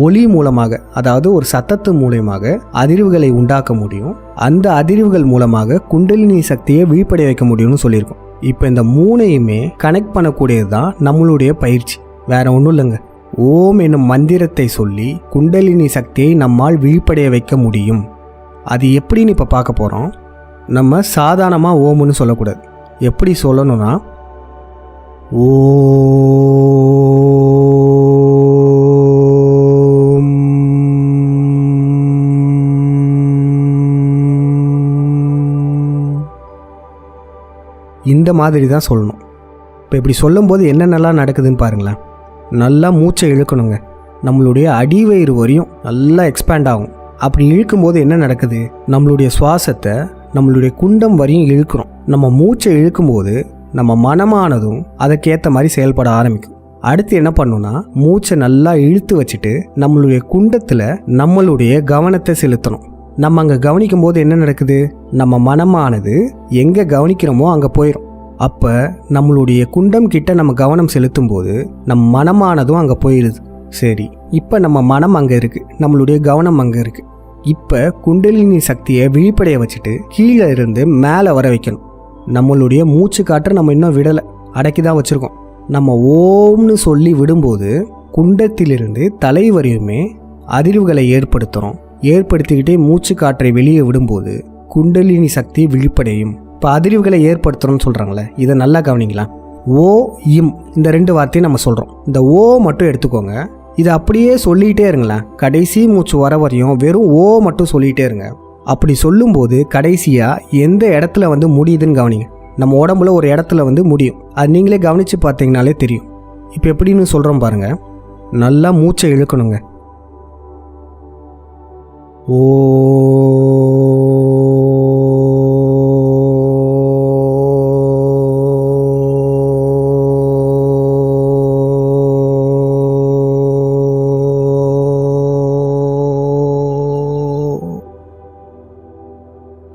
ஒலி மூலமாக, அதாவது ஒரு சத்தத்து மூலமாக அதிர்வுகளை உண்டாக்க முடியும். அந்த அதிர்வுகள் மூலமாக குண்டலினி சக்தியை விழிப்படைய வைக்க முடியும்னு சொல்லியிருக்கோம். இப்போ இந்த மூணையுமே கனெக்ட் பண்ணக்கூடியது தான் நம்மளுடைய பயிற்சி. வேற ஒன்றும் இல்லைங்க. ஓம் என்னும் மந்திரத்தை சொல்லி குண்டலினி சக்தியை நம்மால் விழிப்படைய வைக்க முடியும். அது எப்படின்னு இப்போ பார்க்க போகிறோம். நம்ம சாதாரணமாக ஓம்னு சொல்லக்கூடாது. எப்படி சொல்லணும்னா, இந்த மாதிரி தான் சொல்லணும். இப்போ இப்படி சொல்லும்போது என்னென்னலாம் நடக்குதுன்னு பாருங்களேன். நல்லா மூச்சை இழுக்கணுங்க. நம்மளுடைய அடிவயிறு வரையும் நல்லா எக்ஸ்பேண்ட் ஆகும். அப்படி இழுக்கும்போது என்ன நடக்குது, நம்மளுடைய சுவாசத்தை நம்மளுடைய குண்டம் வரையும் இழுக்கிறோம். நம்ம மூச்சை இழுக்கும்போது நம்ம மனமானதும் அதுக்கேற்ற மாதிரி செயல்பட ஆரம்பிக்கும். அடுத்து என்ன பண்ணணும்னா, மூச்சை நல்லா இழுத்து வச்சுட்டு நம்மளுடைய குண்டத்தில் நம்மளுடைய கவனத்தை செலுத்தணும். நம்ம அங்கே கவனிக்கும் போது என்ன நடக்குது, நம்ம மனமானது எங்கே கவனிக்கிறோமோ அங்கே போயிடும். அப்போ நம்மளுடைய குண்டம் கிட்ட நம்ம கவனம் செலுத்தும் போது நம் மனமானதும் அங்கே போயிடுது. சரி, இப்போ நம்ம மனம் அங்கே இருக்குது, நம்மளுடைய கவனம் அங்கே இருக்குது. இப்போ குண்டலினி சக்தியை விழிப்படைய வச்சுட்டு கீழே இருந்து மேலே வர வைக்கணும். நம்மளுடைய மூச்சு காற்று நம்ம இன்னும் விடலை, அடக்கி தான் வச்சுருக்கோம். நம்ம ஓம்னு சொல்லி விடும்போது குண்டத்திலிருந்து தலை வரையுமே அதிர்வுகளை ஏற்படுத்திக்கிட்டே மூச்சு காற்றை வெளியே விடும்போது குண்டலினி சக்தி விழிப்படையும். இப்போ அதிர்வுகளை ஏற்படுத்துகிறோம்னு சொல்கிறாங்களே, இதை நல்லா கவனிக்கலாம். ஓ இம், இந்த 2 வார்த்தையும் நம்ம சொல்கிறோம். இந்த ஓ மட்டும் எடுத்துக்கோங்க. இதை அப்படியே சொல்லிகிட்டே இருங்களேன். கடைசி மூச்சு வர வரையும் வெறும் ஓ மட்டும் சொல்லிகிட்டே இருங்க. அப்படி சொல்லும்போது கடைசியாக எந்த இடத்துல முடியுதுன்னு கவனிங்க. நம்ம உடம்புல ஒரு இடத்துல முடியும். அது நீங்களே கவனித்து பார்த்தீங்கனாலே தெரியும். இப்போ எப்படின்னு சொல்கிறோம் பாருங்கள். நல்லா மூச்சை இழுக்கணுங்க. ஓ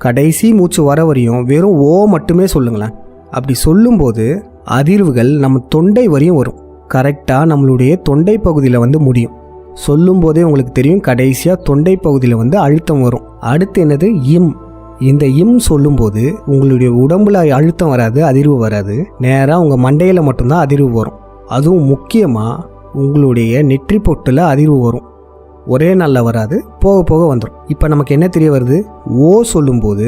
கடைசி மூச்சு வர வரையும் வெறும் ஓ மட்டுமே சொல்லுங்களேன். அப்படி சொல்லும்போது அதிர்வுகள் நம்ம தொண்டை வரையும் வரும். கரெக்டாக நம்மளுடைய தொண்டை பகுதியில் முடியும். சொல்லும் போதே உங்களுக்கு தெரியும், கடைசியாக தொண்டை பகுதியில் அழுத்தம் வரும். அடுத்து என்னது, இம். இந்த இம் சொல்லும்போது உங்களுடைய உடம்புல அழுத்தம் வராது, அதிர்வு வராது. நேராக உங்கள் மண்டையில் மட்டும்தான் அதிர்வு வரும். அதுவும் முக்கியமாக உங்களுடைய நெற்றி பொட்டில் அதிர்வு வரும். ஒரே நாளில் வராது, போக போக வந்துடும். இப்போ நமக்கு என்ன தெரிய வருது, ஓ சொல்லும்போது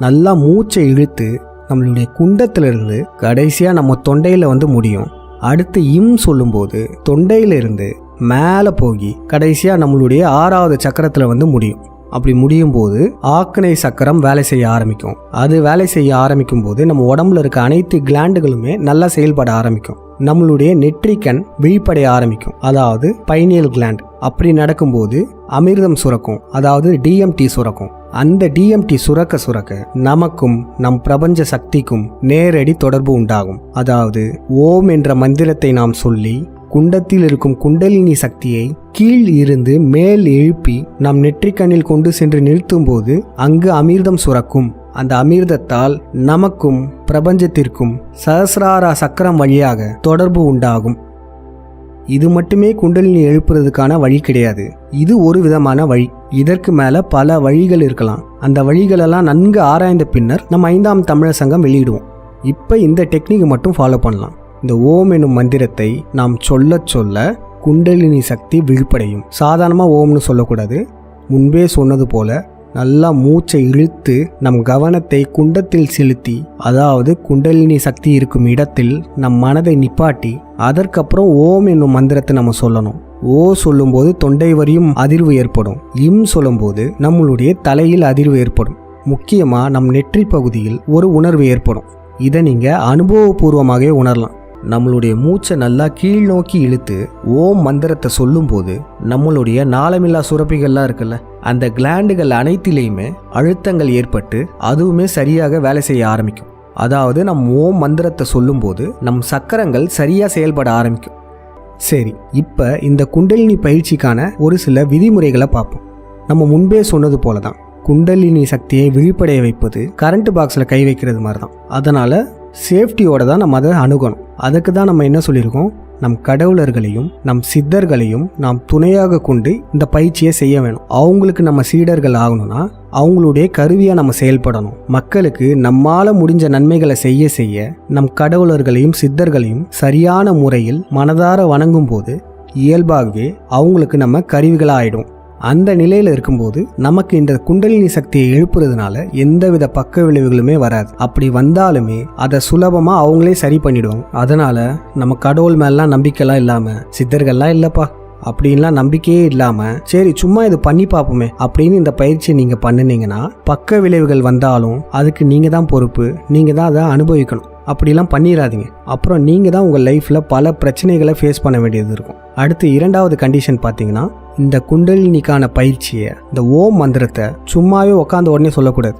நல்லா மூச்சை இழுத்து நம்மளுடைய குண்டத்திலிருந்து கடைசியாக நம்ம தொண்டையில் முடியும். அடுத்து இம் சொல்லும்போது தொண்டையிலிருந்து மேலே போகி கடைசியாக நம்மளுடைய 6வது சக்கரத்தில் முடியும். அப்படி முடியும் போது ஆக்னை சக்கரம் வேலை செய்ய ஆரம்பிக்கும். அது வேலை செய்ய ஆரம்பிக்கும் போது நம்ம உடம்புல இருக்க அனைத்து கிளாண்டுகளுமே நல்லா செயல்பட ஆரம்பிக்கும். நம்மளுடைய நெற்றிக்கண் விழிப்படைய ஆரம்பிக்கும், அதாவது பைனியல் கிளாண்ட். அப்படி நடக்கும்போது அமிர்தம் சுரக்கும், அதாவது டிஎம்டி சுரக்கும். அந்த டிஎம்டி சுரக்க நமக்கும் நம் பிரபஞ்ச சக்திக்கும் நேரடி தொடர்பு உண்டாகும். அதாவது ஓம் என்ற மந்திரத்தை நாம் சொல்லி குண்டத்தில் இருக்கும் குண்டலினி சக்தியை கீழ் இருந்து மேல் எழுப்பி நம் நெற்றிக்கண்ணில் கொண்டு சென்று நிறுத்தும் போது அங்கு அமிர்தம் சுரக்கும். அந்த அமிர்தத்தால் நமக்கும் பிரபஞ்சத்திற்கும் சஹஸ்ரார சக்கரம் வழியாக தொடர்பு உண்டாகும். இது மட்டுமே குண்டலினி எழுப்புறதுக்கான வழி கிடையாது. இது ஒரு விதமான வழி. இதற்கு மேல பல வழிகள் இருக்கலாம். அந்த வழிகளெல்லாம் நன்கு ஆராய்ந்த பின்னர் நம்ம 5ஆம் தமிழர் சங்கம் வெளியிடுவோம். இப்போ இந்த டெக்னிக் மட்டும் ஃபாலோ பண்ணலாம். இந்த ஓம் என்னும் மந்திரத்தை நாம் சொல்ல சொல்ல குண்டலினி சக்தி விழிப்படையும். சாதாரணமாக ஓம்னு சொல்லக்கூடாது. முன்பே சொன்னது போல நல்லா மூச்சை இழுத்து நம் கவனத்தை குண்டத்தில் செலுத்தி, அதாவது குண்டலினி சக்தி இருக்கும் இடத்தில் நம் மனதை நிப்பாட்டி அதற்கப்புறம் ஓம் என்னும் மந்திரத்தை நம்ம சொல்லணும். ஓ சொல்லும்போது தொண்டை வரையும் அதிர்வு ஏற்படும். இம் சொல்லும்போது நம்மளுடைய தலையில் அதிர்வு ஏற்படும். முக்கியமாக நம் நெற்றி பகுதியில் ஒரு உணர்வு ஏற்படும். இதை நீங்கள் அனுபவபூர்வமாகவே உணரலாம். நம்மளுடைய மூச்சை நல்லா கீழ் நோக்கி இழுத்து ஓம் மந்திரத்தை சொல்லும்போது நம்மளுடைய நாளமில்லா சுரப்பிகள்லாம் இருக்குல்ல, அந்த கிளாண்டுகள் அனைத்திலையுமே அழுத்தங்கள் ஏற்பட்டு அதுவுமே சரியாக வேலை செய்ய ஆரம்பிக்கும். அதாவது நம் ஓம் மந்திரத்தை சொல்லும்போது நம் சக்கரங்கள் சரியாக செயல்பட ஆரம்பிக்கும். சரி, இப்போ இந்த குண்டலினி பயிற்சிக்கான ஒரு சில விதிமுறைகளை பார்ப்போம். நம்ம முன்பே சொன்னது போல தான் குண்டலினி சக்தியை விழிப்படைய வைப்பது கரண்ட் பாக்ஸில் கை வைக்கிறது மாதிரி தான். அதனால் சேஃப்டியோடு தான் நம்ம அதை அணுகணும். அதுக்கு தான் நம்ம என்ன சொல்லியிருக்கோம், நம் கடவுளர்களையும் நம் சித்தர்களையும் நாம் துணையாக கொண்டு இந்த பயிற்சியை செய்ய வேணும். அவங்களுக்கு நம்ம சீடர்கள் ஆகணும்னா அவங்களுடைய கருவியாக நம்ம செயல்படணும். மக்களுக்கு நம்மால் முடிஞ்ச நன்மைகளை செய்ய செய்ய நம் கடவுளர்களையும் சித்தர்களையும் சரியான முறையில் மனதார வணங்கும் போது இயல்பாகவே அவங்களுக்கு நம்ம கருவிகளாக ஆகிடும். அந்த நிலையில் இருக்கும்போது நமக்கு இந்த குண்டலினி சக்தியை எழுப்புறதுனால எந்தவித பக்க விளைவுகளுமே வராது. அப்படி வந்தாலுமே அதை சுலபமாக அவங்களே சரி பண்ணிடுவாங்க. அதனால நம்ம கடவுள் மேலாம் நம்பிக்கைலாம் இல்லாமல், சித்தர்கள்லாம் இல்லைப்பா அப்படின்லாம் நம்பிக்கையே இல்லாமல், சரி சும்மா இது பண்ணி பார்ப்போமே அப்படின்னு இந்த பயிற்சியை நீங்கள் பண்ணினீங்கன்னா பக்க விளைவுகள் வந்தாலும் அதுக்கு நீங்கள் தான் பொறுப்பு, நீங்கள் தான் அதை அனுபவிக்கணும். அப்படிலாம் பண்ணிடாதீங்க. அப்புறம் நீங்கள் தான் உங்கள் லைஃப்பில் பல பிரச்சனைகளை ஃபேஸ் பண்ண வேண்டியது இருக்கும். அடுத்து 2வது கண்டிஷன் பார்த்தீங்கன்னா, இந்த குண்டலினிக்கான பயிற்சியை, இந்த ஓம் மந்திரத்தை சும்மாவே உட்காந்த உடனே சொல்லக்கூடாது.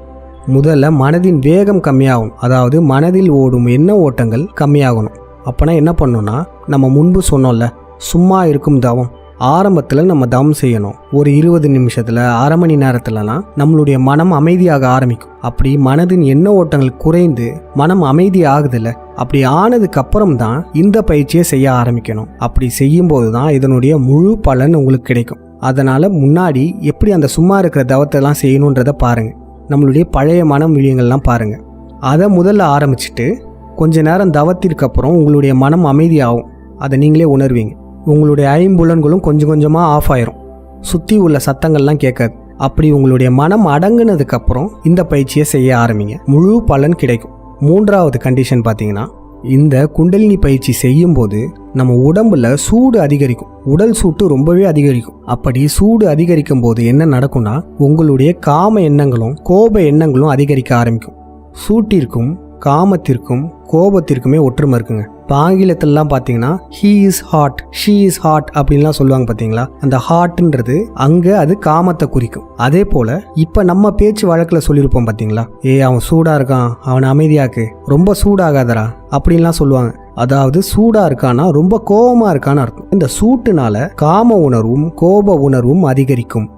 முதல்ல மனதின் வேகம் கம்மியாகும். அதாவது மனதில் ஓடும் எண்ண ஓட்டங்கள் கம்மியாகணும். அப்போனா என்ன பண்ணணும்னா, நம்ம முன்பு சொன்னோம்ல சும்மா இருக்கும் தவம், ஆரம்பத்தில் நம்ம தவம் செய்யணும். ஒரு 20 நிமிஷத்தில், அரை மணி நேரத்துலலாம் நம்மளுடைய மனம் அமைதியாக ஆரம்பிக்கும். அப்படி மனதின் எண்ண ஓட்டங்கள் குறைந்து மனம் அமைதி ஆகுதில்ல, அப்படி ஆனதுக்கு அப்புறம் தான் இந்த பயிற்சியை செய்ய ஆரம்பிக்கணும். அப்படி செய்யும்போது தான் இதனுடைய முழு பலன் உங்களுக்கு கிடைக்கும். அதனால் முன்னாடி எப்படி அந்த சும்மா இருக்கிற தவத்தெல்லாம் செய்யணுன்றதை பாருங்கள். நம்மளுடைய பழைய மனம் விழியங்கள்லாம் பாருங்கள். அதை முதல்ல ஆரம்பிச்சுட்டு கொஞ்ச நேரம் தவத்திற்கு அப்புறம் உங்களுடைய மனம் அமைதியாகும். அதை நீங்களே உணர்வீங்க. உங்களுடைய ஐம்புலன்களும் கொஞ்சம் கொஞ்சமாக ஆஃப் ஆயிரும். சுற்றி உள்ள சத்தங்கள்லாம் கேட்காது. அப்படி உங்களுடைய மனம் அடங்குனதுக்கப்புறம் இந்த பயிற்சியை செய்ய ஆரம்பிங்க. முழு பலன் கிடைக்கும். 3வது கண்டிஷன் பார்த்தீங்கன்னா, இந்த குண்டலினி பயிற்சி செய்யும்போது நம்ம உடம்புல சூடு அதிகரிக்கும். உடல் சூட்டு ரொம்பவே அதிகரிக்கும். அப்படி சூடு அதிகரிக்கும் போது என்ன நடக்கும்னா, உங்களுடைய காம எண்ணங்களும் கோப எண்ணங்களும் அதிகரிக்க ஆரம்பிக்கும். சூட்டிற்கும் காமத்திற்கும் கோபத்திற்குமே ஒற்றுமை இருக்குங்க. இப்போ ஆங்கிலத்திலலாம் பார்த்தீங்கன்னா he is hot, she is hot அப்படின்லாம் சொல்லுவாங்க பார்த்தீங்களா. அந்த ஹாட்ன்றது அங்கே அது காமத்தை குறிக்கும். அதே போல் இப்போ நம்ம பேச்சு வழக்கில் சொல்லியிருப்போம் பார்த்தீங்களா, அவன் சூடாக இருக்கான், அவனை அமைதியாக்கு, ரொம்ப சூடாகாதரா அப்படின்லாம் சொல்லுவாங்க. அதாவது சூடாக இருக்கானா ரொம்ப கோபமாக இருக்கான்னு அர்த்தம். இந்த சூட்டுனால காம உணர்வும் கோப உணர்வும் அதிகரிக்கும்.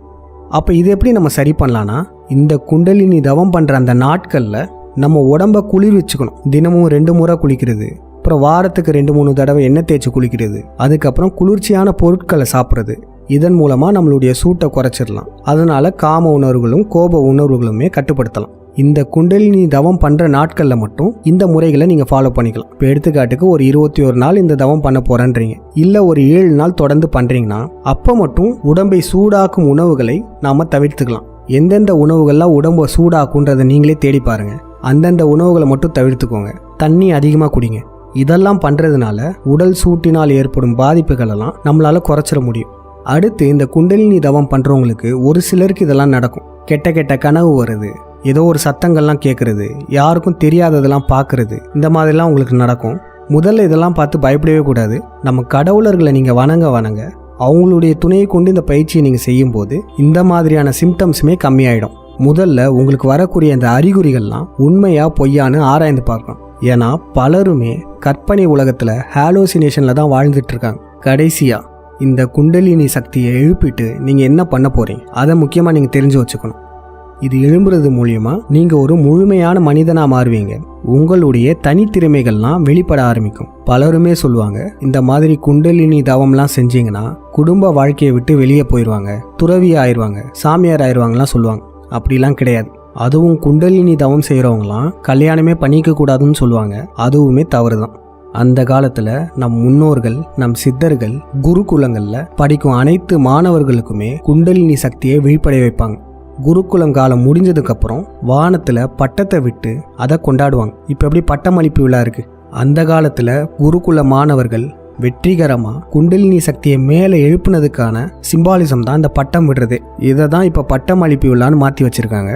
அப்போ இது எப்படி நம்ம சரி பண்ணலான்னா, இந்த குண்டலினி தவம் பண்ணுற அந்த நாட்களில் நம்ம உடம்ப குளிர் வச்சுக்கணும். தினமும் 2 முறை குளிக்கிறது, அப்புறம் வாரத்துக்கு 2-3 தடவை எண்ணெய் தேய்ச்சி குளிக்கிறது, அதுக்கப்புறம் குளிர்ச்சியான பொருட்களை சாப்பிட்றது. இதன் மூலமாக நம்மளுடைய சூட்டை குறைச்சிடலாம். அதனால காம உணர்வுகளும் கோப உணர்வுகளுமே கட்டுப்படுத்தலாம். இந்த குண்டலினி தவம் பண்ணுற நாட்களில் மட்டும் இந்த முறைகளை நீங்கள் ஃபாலோ பண்ணிக்கலாம். இப்போ எடுத்துக்காட்டுக்கு ஒரு 21 நாள் இந்த தவம் பண்ண போகிறேன்றீங்க, இல்லை ஒரு 7 நாள் தொடர்ந்து பண்ணுறீங்கன்னா அப்போ மட்டும் உடம்பை சூடாக்கும் உணவுகளை நாம் தவிர்த்துக்கலாம். எந்தெந்த உணவுகள்லாம் உடம்பை சூடாக்குன்றதை நீங்களே தேடி பாருங்கள். அந்தந்த உணவுகளை மட்டும் தவிர்த்துக்கோங்க. தண்ணி அதிகமாக குடிங்க. இதெல்லாம் பண்ணுறதுனால உடல் சூட்டினால் ஏற்படும் பாதிப்புகளெல்லாம் நம்மளால் குறைச்சிட முடியும். அடுத்து இந்த குண்டலினி தவம் பண்ணுறவங்களுக்கு ஒரு சிலருக்கு இதெல்லாம் நடக்கும். கெட்ட கெட்ட கனவு வருது, ஏதோ ஒரு சத்தங்கள்லாம் கேட்குறது, யாருக்கும் தெரியாததெல்லாம் பார்க்குறது, இந்த மாதிரிலாம் உங்களுக்கு நடக்கும். முதல்ல இதெல்லாம் பார்த்து பயப்படவே கூடாது. நம்ம கடவுளர்களை நீங்கள் வணங்க அவங்களுடைய துணையை கொண்டு இந்த பயிற்சியை நீங்கள் செய்யும்போது இந்த மாதிரியான சிம்டம்ஸுமே கம்மியாயிடும். முதல்ல உங்களுக்கு வரக்கூடிய இந்த அறிகுறிகள்லாம் உண்மையா பொய்யான்னு ஆராய்ந்து பார்க்கணும். ஏன்னா பலருமே கற்பனை உலகத்தில் ஹாலோசினேஷனில் தான் வாழ்ந்துட்டு இருக்காங்க. கடைசியாக இந்த குண்டலினி சக்தியை எழுப்பிட்டு நீங்கள் என்ன பண்ண போகிறீங்க அதை முக்கியமாக நீங்கள் தெரிஞ்சு வச்சுக்கணும். இது எழும்புறது மூலியமா நீங்கள் ஒரு முழுமையான மனிதனாக மாறுவீங்க. உங்களுடைய தனித்திறமைகள்லாம் வெளிப்பட ஆரம்பிக்கும். பலருமே சொல்லுவாங்க, இந்த மாதிரி குண்டலினி தவம்லாம் செஞ்சீங்கன்னா குடும்ப வாழ்க்கையை விட்டு வெளியே போயிடுவாங்க, துறவி ஆயிடுவாங்க, சாமியார் ஆயிடுவாங்கலாம் சொல்லுவாங்க. அப்படிலாம் கிடையாது. அதுவும் குண்டலினி தவம் செய்கிறவங்களாம் கல்யாணமே பண்ணிக்க கூடாதுன்னு சொல்லுவாங்க. அதுவுமே தவறு தான். அந்த காலத்தில் நம் முன்னோர்கள், நம் சித்தர்கள் குருகுலங்களில் படிக்கும் அனைத்து மாணவர்களுக்குமே குண்டலினி சக்தியை விழிப்படைய வைப்பாங்க. குருகுலம் காலம் முடிஞ்சதுக்கப்புறம் வானத்தில் பட்டத்தை விட்டு அதை கொண்டாடுவாங்க. இப்போ எப்படி பட்டமளிப்பு விழா இருக்கு, அந்த காலத்தில் குருகுல மாணவர்கள் வெற்றிகரமாக குண்டலினி சக்தியை மேலே எழுப்புனதுக்கான சிம்பாலிசம் தான் இந்த பட்டம் விடுறது. இதை தான் இப்போ பட்டமளிப்பு விழான்னு மாற்றி வச்சுருக்காங்க.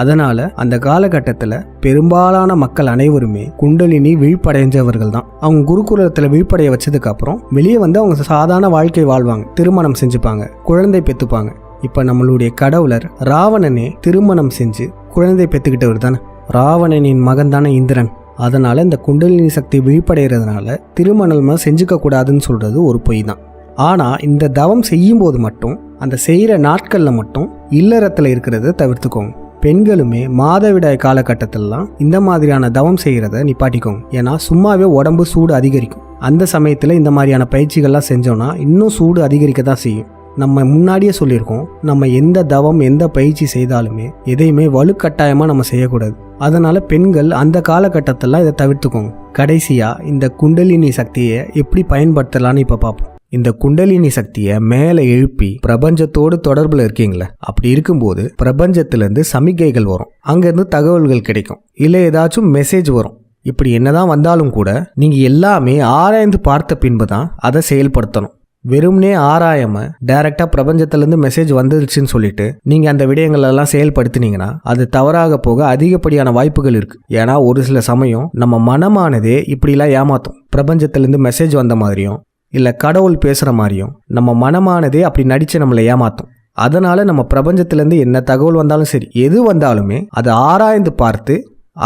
அதனால் அந்த காலகட்டத்தில் பெரும்பாலான மக்கள் அனைவருமே குண்டலினி விழிப்படைஞ்சவர்கள் தான். அவங்க குருகுலத்தில் விழிப்படைய வச்சதுக்கப்புறம் வெளியே வந்து அவங்க சாதாரண வாழ்க்கை வாழ்வாங்க, திருமணம் செஞ்சுப்பாங்க, குழந்தை பெற்றுப்பாங்க. இப்போ நம்மளுடைய கடவுளர் ராவணனே திருமணம் செஞ்சு குழந்தை பெற்றுக்கிட்டவர் தானே. ராவணனின் மகன் தானே இந்திரன். அதனால் இந்த குண்டலினி சக்தி விழிப்படைகிறதுனால திருமணம் செஞ்சுக்க கூடாதுன்னு சொல்கிறது ஒரு பொய் தான். ஆனால் இந்த தவம் செய்யும்போது மட்டும் அந்த செய்கிற நாட்களில் மட்டும் இல்லறத்தில் இருக்கிறத தவிர்த்துக்கோங்க. பெண்களுமே மாதவிடாய் காலகட்டத்திலலாம் இந்த மாதிரியான தவம் செய்கிறத நிப்பாட்டிக்கோங்க. ஏன்னா சும்மாவே உடம்பு சூடு அதிகரிக்கும். அந்த சமயத்தில் இந்த மாதிரியான பயிற்சிகள்லாம் செஞ்சோன்னா இன்னும் சூடு அதிகரிக்க தான் செய்யும். நம்ம முன்னாடியே சொல்லியிருக்கோம், நம்ம எந்த தவம் எந்த பயிற்சி செய்தாலுமே எதையுமே வலுக்கட்டாயமாக நம்ம செய்யக்கூடாது. அதனால் பெண்கள் அந்த காலகட்டத்திலாம் இதை தவிர்த்துக்கோங்க. கடைசியாக இந்த குண்டலினி சக்தியை எப்படி பயன்படுத்தலான்னு இப்போ பார்ப்போம். இந்த குண்டலினி சக்தியை மேலே எழுப்பி பிரபஞ்சத்தோடு தொடர்பில் இருக்கீங்களே, அப்படி இருக்கும்போது பிரபஞ்சத்திலேருந்து சமிக்கைகள் வரும், அங்கேருந்து தகவல்கள் கிடைக்கும், இல்லை ஏதாச்சும் மெசேஜ் வரும். இப்படி என்னதான் வந்தாலும் கூட நீங்கள் எல்லாமே ஆராய்ந்து பார்த்த பின்பு தான் அதை செயல்படுத்தணும். வெறும்னே ஆராயாமல் டைரெக்டாக பிரபஞ்சத்திலேருந்து மெசேஜ் வந்துருச்சுன்னு சொல்லிட்டு நீங்கள் அந்த விடயங்களெல்லாம் செயல்படுத்தினீங்கன்னா அது தவறாக போக அதிகப்படியான வாய்ப்புகள் இருக்குது. ஏன்னா ஒரு சில சமயம் நம்ம மனமானதே இப்படிலாம் ஏமாற்றும். பிரபஞ்சத்திலேருந்து மெசேஜ் வந்த மாதிரியும் இல்லை கடவுள் பேசுகிற மாதிரியும் நம்ம மனமானதே அப்படி நடித்து நம்மளை ஏமாற்றும். அதனால் நம்ம பிரபஞ்சத்திலேருந்து என்ன தகவல் வந்தாலும் சரி, எது வந்தாலுமே அதை ஆராய்ந்து பார்த்து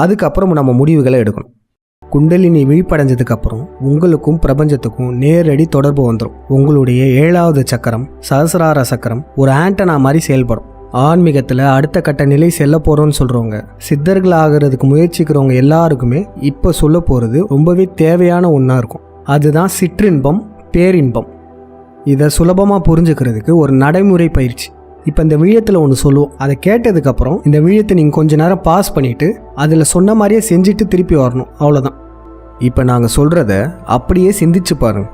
அதுக்கப்புறம் நம்ம முடிவுகளை எடுக்கணும். குண்டலினி விழிப்படைஞ்சதுக்கப்புறம் உங்களுக்கும் பிரபஞ்சத்துக்கும் நேரடி தொடர்பு வந்துடும். உங்களுடைய 7வது சக்கரம் சஹஸ்ரார சக்கரம் ஒரு ஆண்டனா மாதிரி செயல்படும். ஆன்மீகத்தில் அடுத்த கட்ட நிலை செல்ல போகிறோன்னு சொல்கிறவங்க, சித்தர்கள் ஆகிறதுக்கு முயற்சிக்கிறவங்க எல்லாருக்குமே இப்போ சொல்ல போகிறது ரொம்பவே தேவையான ஒன்றா இருக்கும். அதுதான் சிற்றின்பம் பேரின்பம். இதை சுலபமாக புரிஞ்சுக்கிறதுக்கு ஒரு நடைமுறை பயிற்சி. இப்போ இந்த விழியத்தில் ஒன்று சொல்லுவோம், அதை கேட்டதுக்கப்புறம் இந்த விழியத்தை நீங்கள் கொஞ்ச நேரம் பாஸ் பண்ணிவிட்டு அதில் சொன்ன மாதிரியே செஞ்சுட்டு திருப்பி வரணும், அவ்வளோதான். இப்போ நாங்கள் சொல்கிறத அப்படியே சிந்திச்சு பாருங்கள்.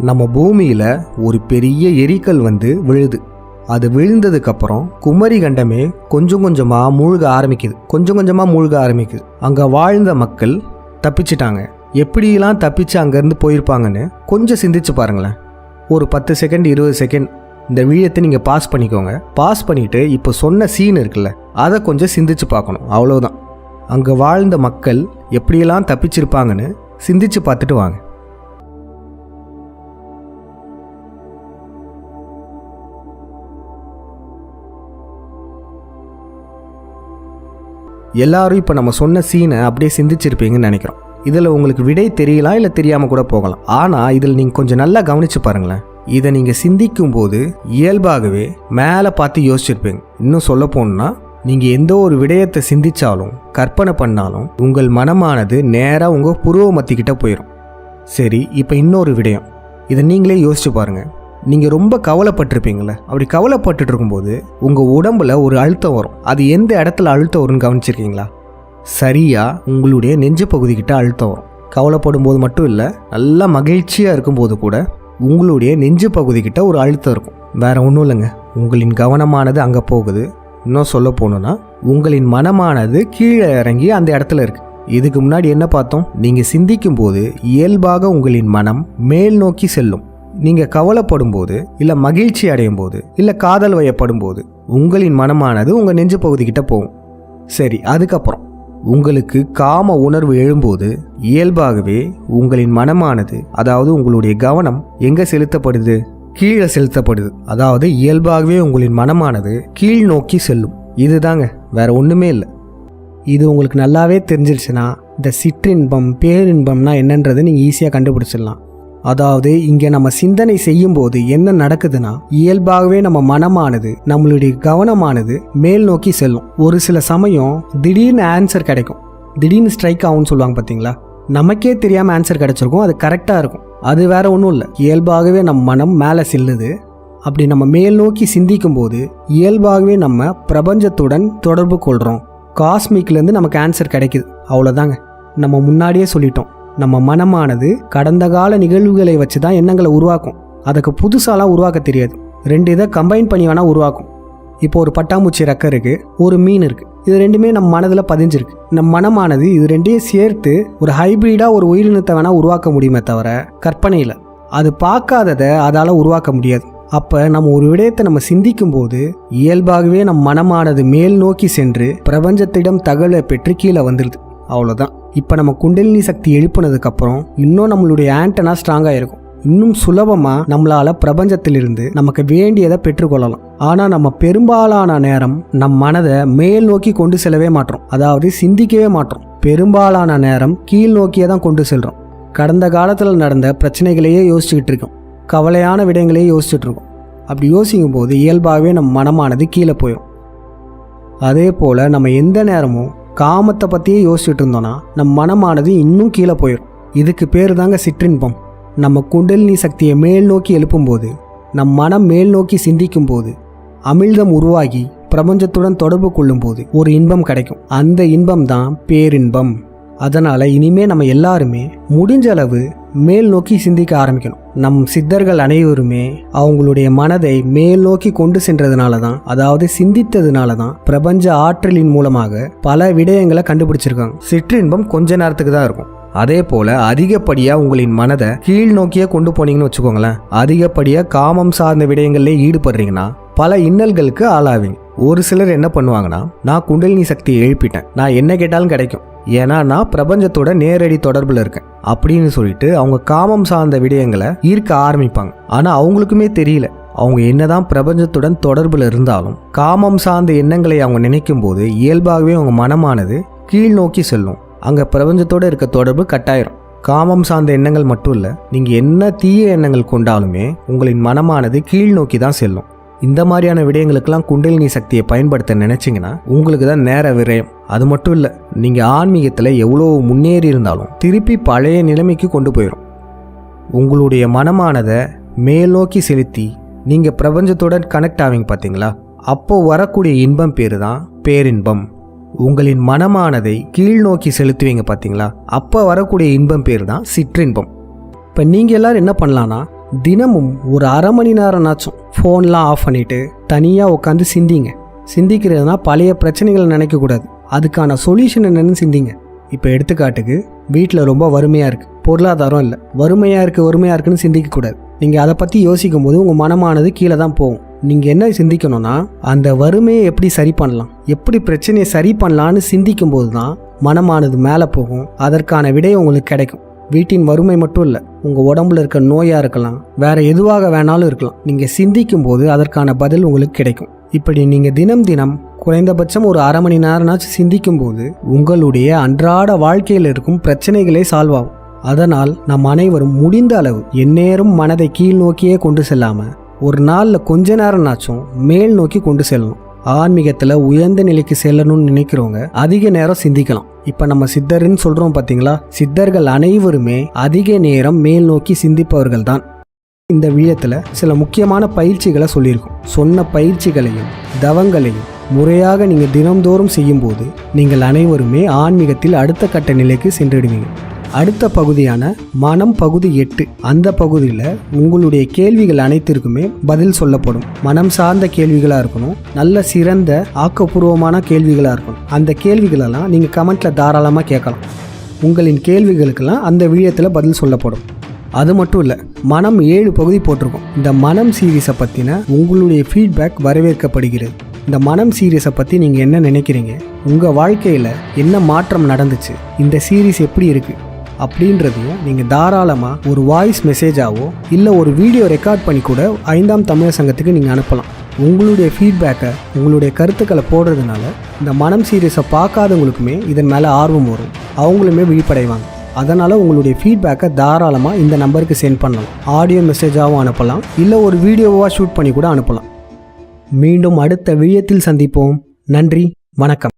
நம்ம பூமியில் ஒரு பெரிய எரிக்கல் வந்து விழுது. அது விழுந்ததுக்கப்புறம் குமரி கண்டமே கொஞ்சம் கொஞ்சமாக மூழ்க ஆரம்பிக்குது. அங்கே வாழ்ந்த மக்கள் தப்பிச்சிட்டாங்க. எப்படியெல்லாம் தப்பிச்சு அங்கேருந்து போயிருப்பாங்கன்னு கொஞ்சம் சிந்திச்சு பாருங்களேன். ஒரு 10 செகண்ட் 20 செகண்ட் இந்த வீடியத்தை நீங்கள் பாஸ் பண்ணிக்கோங்க. பாஸ் பண்ணிவிட்டு இப்போ சொன்ன சீன் இருக்குல்ல, அதை கொஞ்சம் சிந்திச்சு பார்க்கணும், அவ்வளோதான். அங்கே வாழ்ந்த மக்கள் எப்படியெல்லாம் தப்பிச்சிருப்பாங்கன்னு சிந்திச்சு பார்த்துட்டு வாங்க. எல்லாரும் இப்போ நம்ம சொன்ன சீனை அப்படியே சிந்திச்சிருப்பீங்கன்னு நினைக்கிறோம். இதில் உங்களுக்கு விடை தெரியலாம், இல்லை தெரியாமல் கூட போகலாம். ஆனால் இதில் நீங்கள் கொஞ்சம் நல்லா கவனித்து பாருங்களேன். இதை நீங்கள் சிந்திக்கும் போது இயல்பாகவே மேலே பார்த்து யோசிச்சிருப்பீங்க. இன்னும் சொல்ல போனால் நீங்கள் எந்த ஒரு விடயத்தை சிந்திச்சாலும் கற்பனை பண்ணாலும் உங்கள் மனமானது நேராக உங்கள் புருவ மத்திக்கிட்ட போயிடும். சரி, இப்போ இன்னொரு விடயம், இதை நீங்களே யோசிச்சு பாருங்கள். நீங்கள் ரொம்ப கவலைப்பட்டிருப்பீங்களே, அப்படி கவலைப்பட்டுட்டு இருக்கும்போது உங்கள் உடம்புல ஒரு அழுத்தம் வரும். அது எந்த இடத்துல அழுத்தம் வரும்னு கவனிச்சிருக்கீங்களா? சரியாக உங்களுடைய நெஞ்சு பகுதிக்கிட்ட அழுத்தம் வரும். கவலைப்படும் போது மட்டும் இல்லை, நல்லா மகிழ்ச்சியாக இருக்கும்போது கூட உங்களுடைய நெஞ்சு பகுதிக்கிட்ட ஒரு அழுத்தம் இருக்கும். வேறு ஒன்றும் இல்லைங்க, உங்களின் கவனமானது அங்கே போகுது. இன்னும் சொல்ல போகணுன்னா உங்களின் மனமானது கீழே இறங்கி அந்த இடத்துல இருக்குது. இதுக்கு முன்னாடி என்ன பார்த்தோம்? நீங்கள் சிந்திக்கும் போது இயல்பாக உங்களின் மனம் மேல் நோக்கி செல்லும். நீங்கள் கவலைப்படும் போது, இல்லை மகிழ்ச்சி அடையும் போது, இல்லை காதல் வயப்படும் போது உங்களின் மனமானது உங்கள் நெஞ்சு பகுதிக்கிட்ட போகும். சரி, அதுக்கப்புறம் உங்களுக்கு காம உணர்வு எழும்போது இயல்பாகவே உங்களின் மனமானது, அதாவது உங்களுடைய கவனம் எங்கே செலுத்தப்படுது? கீழே செலுத்தப்படுது. அதாவது இயல்பாகவே உங்களின் மனமானது கீழ் நோக்கி செல்லும். இதுதாங்க, வேற ஒன்றுமே இல்லை. இது உங்களுக்கு நல்லாவே தெரிஞ்சிருச்சுன்னா இந்த சிற்றின்பம் பேரின்பம்னா என்னன்றது நீங்கள் ஈஸியாக கண்டுபிடிச்சிடலாம். அதாவது இங்கே நம்ம சிந்தனை செய்யும் போது என்ன நடக்குதுன்னா, இயல்பாகவே நம்ம மனமானது, நம்மளுடைய கவனமானது மேல் நோக்கி செல்லும். ஒரு சில சமயம் திடீர்னு ஆன்சர் கிடைக்கும், திடீர்னு ஸ்ட்ரைக் ஆகும்னு சொல்லுவாங்க பார்த்தீங்களா? நமக்கே தெரியாமல் ஆன்சர் கிடைச்சிருக்கும், அது கரெக்டாக இருக்கும். அது வேற ஒன்றும் இல்லை, இயல்பாகவே நம்ம மனம் மேலே செல்லுது. அப்படி நம்ம மேல் நோக்கி சிந்திக்கும் போது இயல்பாகவே நம்ம பிரபஞ்சத்துடன் தொடர்பு கொள்கிறோம். காஸ்மிக்லேருந்து நமக்கு ஆன்சர் கிடைக்குது, அவ்வளோதாங்க. நம்ம முன்னாடியே சொல்லிட்டோம், நம்ம மனமானது கடந்த கால நிகழ்வுகளை வச்சு தான் எண்ணங்களை உருவாக்கும். அதுக்கு புதுசாலாம் உருவாக்க தெரியாது. 2 இதை கம்பைன் பண்ணி வேணால் உருவாக்கும். இப்போ ஒரு பட்டாம்பூச்சி ரெக்கை இருக்குது, ஒரு மீன் இருக்குது. இது ரெண்டுமே நம்ம மனதில் பதிஞ்சிருக்கு. நம்ம மனமானது இது ரெண்டையும் சேர்த்து ஒரு ஹைப்ரிடாக ஒரு உயிரினத்தை வேணால் உருவாக்க முடியுமே தவிர கற்பனையில் அது பார்க்காததை அதால் உருவாக்க முடியாது. அப்போ நம்ம ஒரு விடயத்தை நம்ம சிந்திக்கும் போது இயல்பாகவே நம் மனமானது மேல் நோக்கி சென்று பிரபஞ்சத்திடம் தகவலை பெற்று கீழே வந்துடுது, அவ்வளோதான். இப்போ நம்ம குண்டலினி சக்தி எழுப்புனதுக்கப்புறம் இன்னும் நம்மளுடைய ஆண்டனா ஸ்ட்ராங்காக இருக்கும். இன்னும் சுலபமாக நம்மளால் பிரபஞ்சத்திலிருந்து நமக்கு வேண்டியதை பெற்றுக்கொள்ளலாம். ஆனால் நம்ம பெரும்பாலான நேரம் நம் மனதை மேல் நோக்கி கொண்டு செல்லவே மாட்டோம், அதாவது சிந்திக்கவே மாட்டோம். பெரும்பாலான நேரம் கீழ் நோக்கியே தான் கொண்டு செல்கிறோம். கடந்த காலத்தில் நடந்த பிரச்சனைகளையே யோசிச்சுக்கிட்டு இருக்கோம், கவலையான விடயங்களையே யோசிச்சுட்டு இருக்கோம். அப்படி யோசிக்கும் போது இயல்பாகவே நம்ம மனமானது கீழே போயிடும். அதே போல் நம்ம எந்த நேரமும் காமத்தை பற்றியே யோசிச்சுட்டு இருந்தோன்னா நம்ம மனமானது இன்னும் கீழே போயிடும். இதுக்கு பேர் தாங்க சிற்றின்பம். நம்ம குண்டலினி சக்தியை மேல் நோக்கி எழுப்பும்போது, நம் மனம் மேல் நோக்கி சிந்திக்கும் போது, அமிழ்தம் உருவாகி பிரபஞ்சத்துடன் தொடர்பு கொள்ளும் போது ஒரு இன்பம் கிடைக்கும். அந்த இன்பம் தான் பேரின்பம். அதனால் இனிமே நம்ம எல்லாருமே முடிஞ்ச அளவு மேல் நோக்கி சிந்திக்க ஆரம்பிக்கணும். நம் சித்தர்கள் அனைவருமே அவங்களுடைய மனதை மேல் நோக்கி கொண்டு சென்றதுனால தான், அதாவது சிந்தித்ததுனால தான் பிரபஞ்ச ஆற்றலின் மூலமாக பல விடயங்களை கண்டுபிடிச்சிருக்காங்க. சிற்றின்பம் கொஞ்ச நேரத்துக்கு தான் இருக்கும். அதே போல அதிகப்படியாக உங்களின் மனதை கீழ் நோக்கியே கொண்டு போனீங்கன்னு வச்சுக்கோங்களேன், அதிகப்படியாக காமம் சார்ந்த விடயங்கள்ல ஈடுபடுறீங்கன்னா பல இன்னல்களுக்கு ஆளாவீங்க. ஒரு சிலர் என்ன பண்ணுவாங்கன்னா, நான் குண்டலினி சக்தியை எழுப்பிட்டேன், நான் என்ன கேட்டாலும் கிடைக்கும், ஏன்னா நான் பிரபஞ்சத்தோட நேரடி தொடர்பில் இருக்கேன் அப்படின்னு சொல்லிட்டு அவங்க காமம் சார்ந்த விடயங்களை ஈர்க்க ஆரம்பிப்பாங்க. ஆனால் அவங்களுக்குமே தெரியல, அவங்க என்னதான் பிரபஞ்சத்துடன் தொடர்பில் இருந்தாலும் காமம் சார்ந்த எண்ணங்களை அவங்க நினைக்கும் போது இயல்பாகவே அவங்க மனமானது கீழ் நோக்கி செல்லும். அங்கே பிரபஞ்சத்தோடு இருக்க தொடர்பு கட்டாயிரும். காமம் சார்ந்த எண்ணங்கள் மட்டும் இல்லை, நீங்கள் என்ன தீய எண்ணங்கள் கொண்டாலுமே உங்களின் மனமானது கீழ் நோக்கி தான் செல்லும். இந்த மாதிரியான விடயங்களுக்கெல்லாம் குண்டலினி சக்தியை பயன்படுத்த நினைச்சிங்கன்னா உங்களுக்கு தான் நேர விரயம். அது மட்டும் இல்லை, நீங்கள் ஆன்மீகத்தில் எவ்வளோ முன்னேறி இருந்தாலும் திருப்பி பழைய நிலைமைக்கு கொண்டு போயிடும். உங்களுடைய மனமானதை மேல் நோக்கி செலுத்தி நீங்கள் பிரபஞ்சத்துடன் கனெக்ட் ஆவீங்க பார்த்தீங்களா, அப்போ வரக்கூடிய இன்பம் பேர் தான் பேரின்பம். உங்களின் மனமானதை கீழ் நோக்கி செலுத்துவீங்க பார்த்தீங்களா, அப்போ வரக்கூடிய இன்பம் பேர் தான் சிற்றின்பம். இப்போ நீங்கள் எல்லோரும் என்ன பண்ணலான்னா, தினமும் ஒரு அரை மணி நேரம்னாச்சும் ஃபோன்லாம் ஆஃப் பண்ணிவிட்டு தனியாக உட்காந்து சிந்திங்க. சிந்திக்கிறதுனா பழைய பிரச்சனைகளை நினைக்கக்கூடாது, அதுக்கான சொல்யூஷன் என்னென்னு சிந்திங்க. இப்போ எடுத்துக்காட்டுக்கு, வீட்டில் ரொம்ப வறுமையாக இருக்குது, பொருளாதாரம் இல்லை, வறுமையாக இருக்குன்னு சிந்திக்கக்கூடாது. நீங்கள் அதை பற்றி யோசிக்கும் போது உங்கள் மனமானது கீழே தான் போகும். நீங்கள் என்ன சிந்திக்கணும்னா, அந்த வறுமையை எப்படி சரி பண்ணலாம், எப்படி பிரச்சனையை சரி பண்ணலான்னு சிந்திக்கும் போது தான் மனமானது மேலே போகும். அதற்கான விடை உங்களுக்கு கிடைக்கும். வீட்டின் வறுமை மட்டும் இல்லை, உங்கள் உடம்புல இருக்க நோயாக இருக்கலாம், வேறு எதுவாக வேணாலும் இருக்கலாம். நீங்கள் சிந்திக்கும் போது அதற்கான பதில் உங்களுக்கு கிடைக்கும். இப்படி நீங்கள் தினம் குறைந்தபட்சம் ஒரு அரை மணி நேரம்னாச்சும் சிந்திக்கும் போது உங்களுடைய அன்றாட வாழ்க்கையில் இருக்கும் பிரச்சனைகளே சால்வ் ஆகும். அதனால் நம் அனைவரும் முடிந்த அளவு எந்நேரம் மனதை கீழ் நோக்கியே கொண்டு செல்லாமல் ஒரு நாளில் கொஞ்ச நேரம்னாச்சும் மேல் நோக்கி கொண்டு செல்லணும். ஆன்மீகத்தில் உயர்ந்த நிலைக்கு செல்லணும்னு நினைக்கிறவங்க அதிக நேரம் சிந்திக்கலாம். இப்போ நம்ம சித்தர்ன்னு சொல்கிறோம் பார்த்தீங்களா, சித்தர்கள் அனைவருமே அதிக நேரம் மேல் நோக்கி சிந்திப்பவர்கள் தான். இந்த வீடியோத்தில் சில முக்கியமான பயிற்சிகளை சொல்லியிருக்கோம். சொன்ன பயிற்சிகளையும் தவங்களையும் முறையாக நீங்கள் தினம்தோறும் செய்யும்போது நீங்கள் அனைவருமே ஆன்மீகத்தில் அடுத்த கட்ட நிலைக்கு சென்றுடுவீங்க. அடுத்த பகுதியான மனம் பகுதி 8, அந்த பகுதியில் உங்களுடைய கேள்விகள் அனைத்திற்குமே பதில் சொல்லப்படும். மனம் சார்ந்த கேள்விகளாக இருக்கணும், நல்ல சிறந்த ஆக்கப்பூர்வமான கேள்விகளாக இருக்கணும். அந்த கேள்விகளெல்லாம் நீங்கள் கமெண்ட்டில் தாராளமாக கேட்கலாம். உங்களின் கேள்விகளுக்கெல்லாம் அந்த வீடியோத்தில் பதில் சொல்லப்படும். அது மட்டும் இல்லை, மனம் 7 பகுதி போட்டிருக்கோம். இந்த மனம் சீரீஸை பற்றின உங்களுடைய ஃபீட்பேக் வரவேற்கப்படுகிறது. இந்த மனம் சீரீஸை பற்றி நீங்கள் என்ன நினைக்கிறீங்க, உங்கள் வாழ்க்கையில் என்ன மாற்றம் நடந்துச்சு, இந்த சீரீஸ் எப்படி இருக்குது அப்படின்றதையும் நீங்கள் தாராளமாக ஒரு வாய்ஸ் மெசேஜாவோ இல்லை ஒரு வீடியோ ரெக்கார்ட் பண்ணி கூட 5ஆம் தமிழர் சங்கத்துக்கு நீங்கள் அனுப்பலாம். உங்களுடைய ஃபீட்பேக்கை, உங்களுடைய கருத்துக்களை போடுறதுனால இந்த மனம் சீரீஸை பார்க்காதவங்களுக்குமே இதன் மேலே ஆர்வம் வரும், அவங்களுமே விழிப்படைவாங்க. அதனால் உங்களுடைய ஃபீட்பேக்கை தாராளமாக இந்த நம்பருக்கு சென்ட் பண்ணலாம். ஆடியோ மெசேஜாகவும் அனுப்பலாம், இல்லை ஒரு வீடியோவாக ஷூட் பண்ணி கூட அனுப்பலாம். மீண்டும் அடுத்த வீடியோத்தில் சந்திப்போம். நன்றி, வணக்கம்.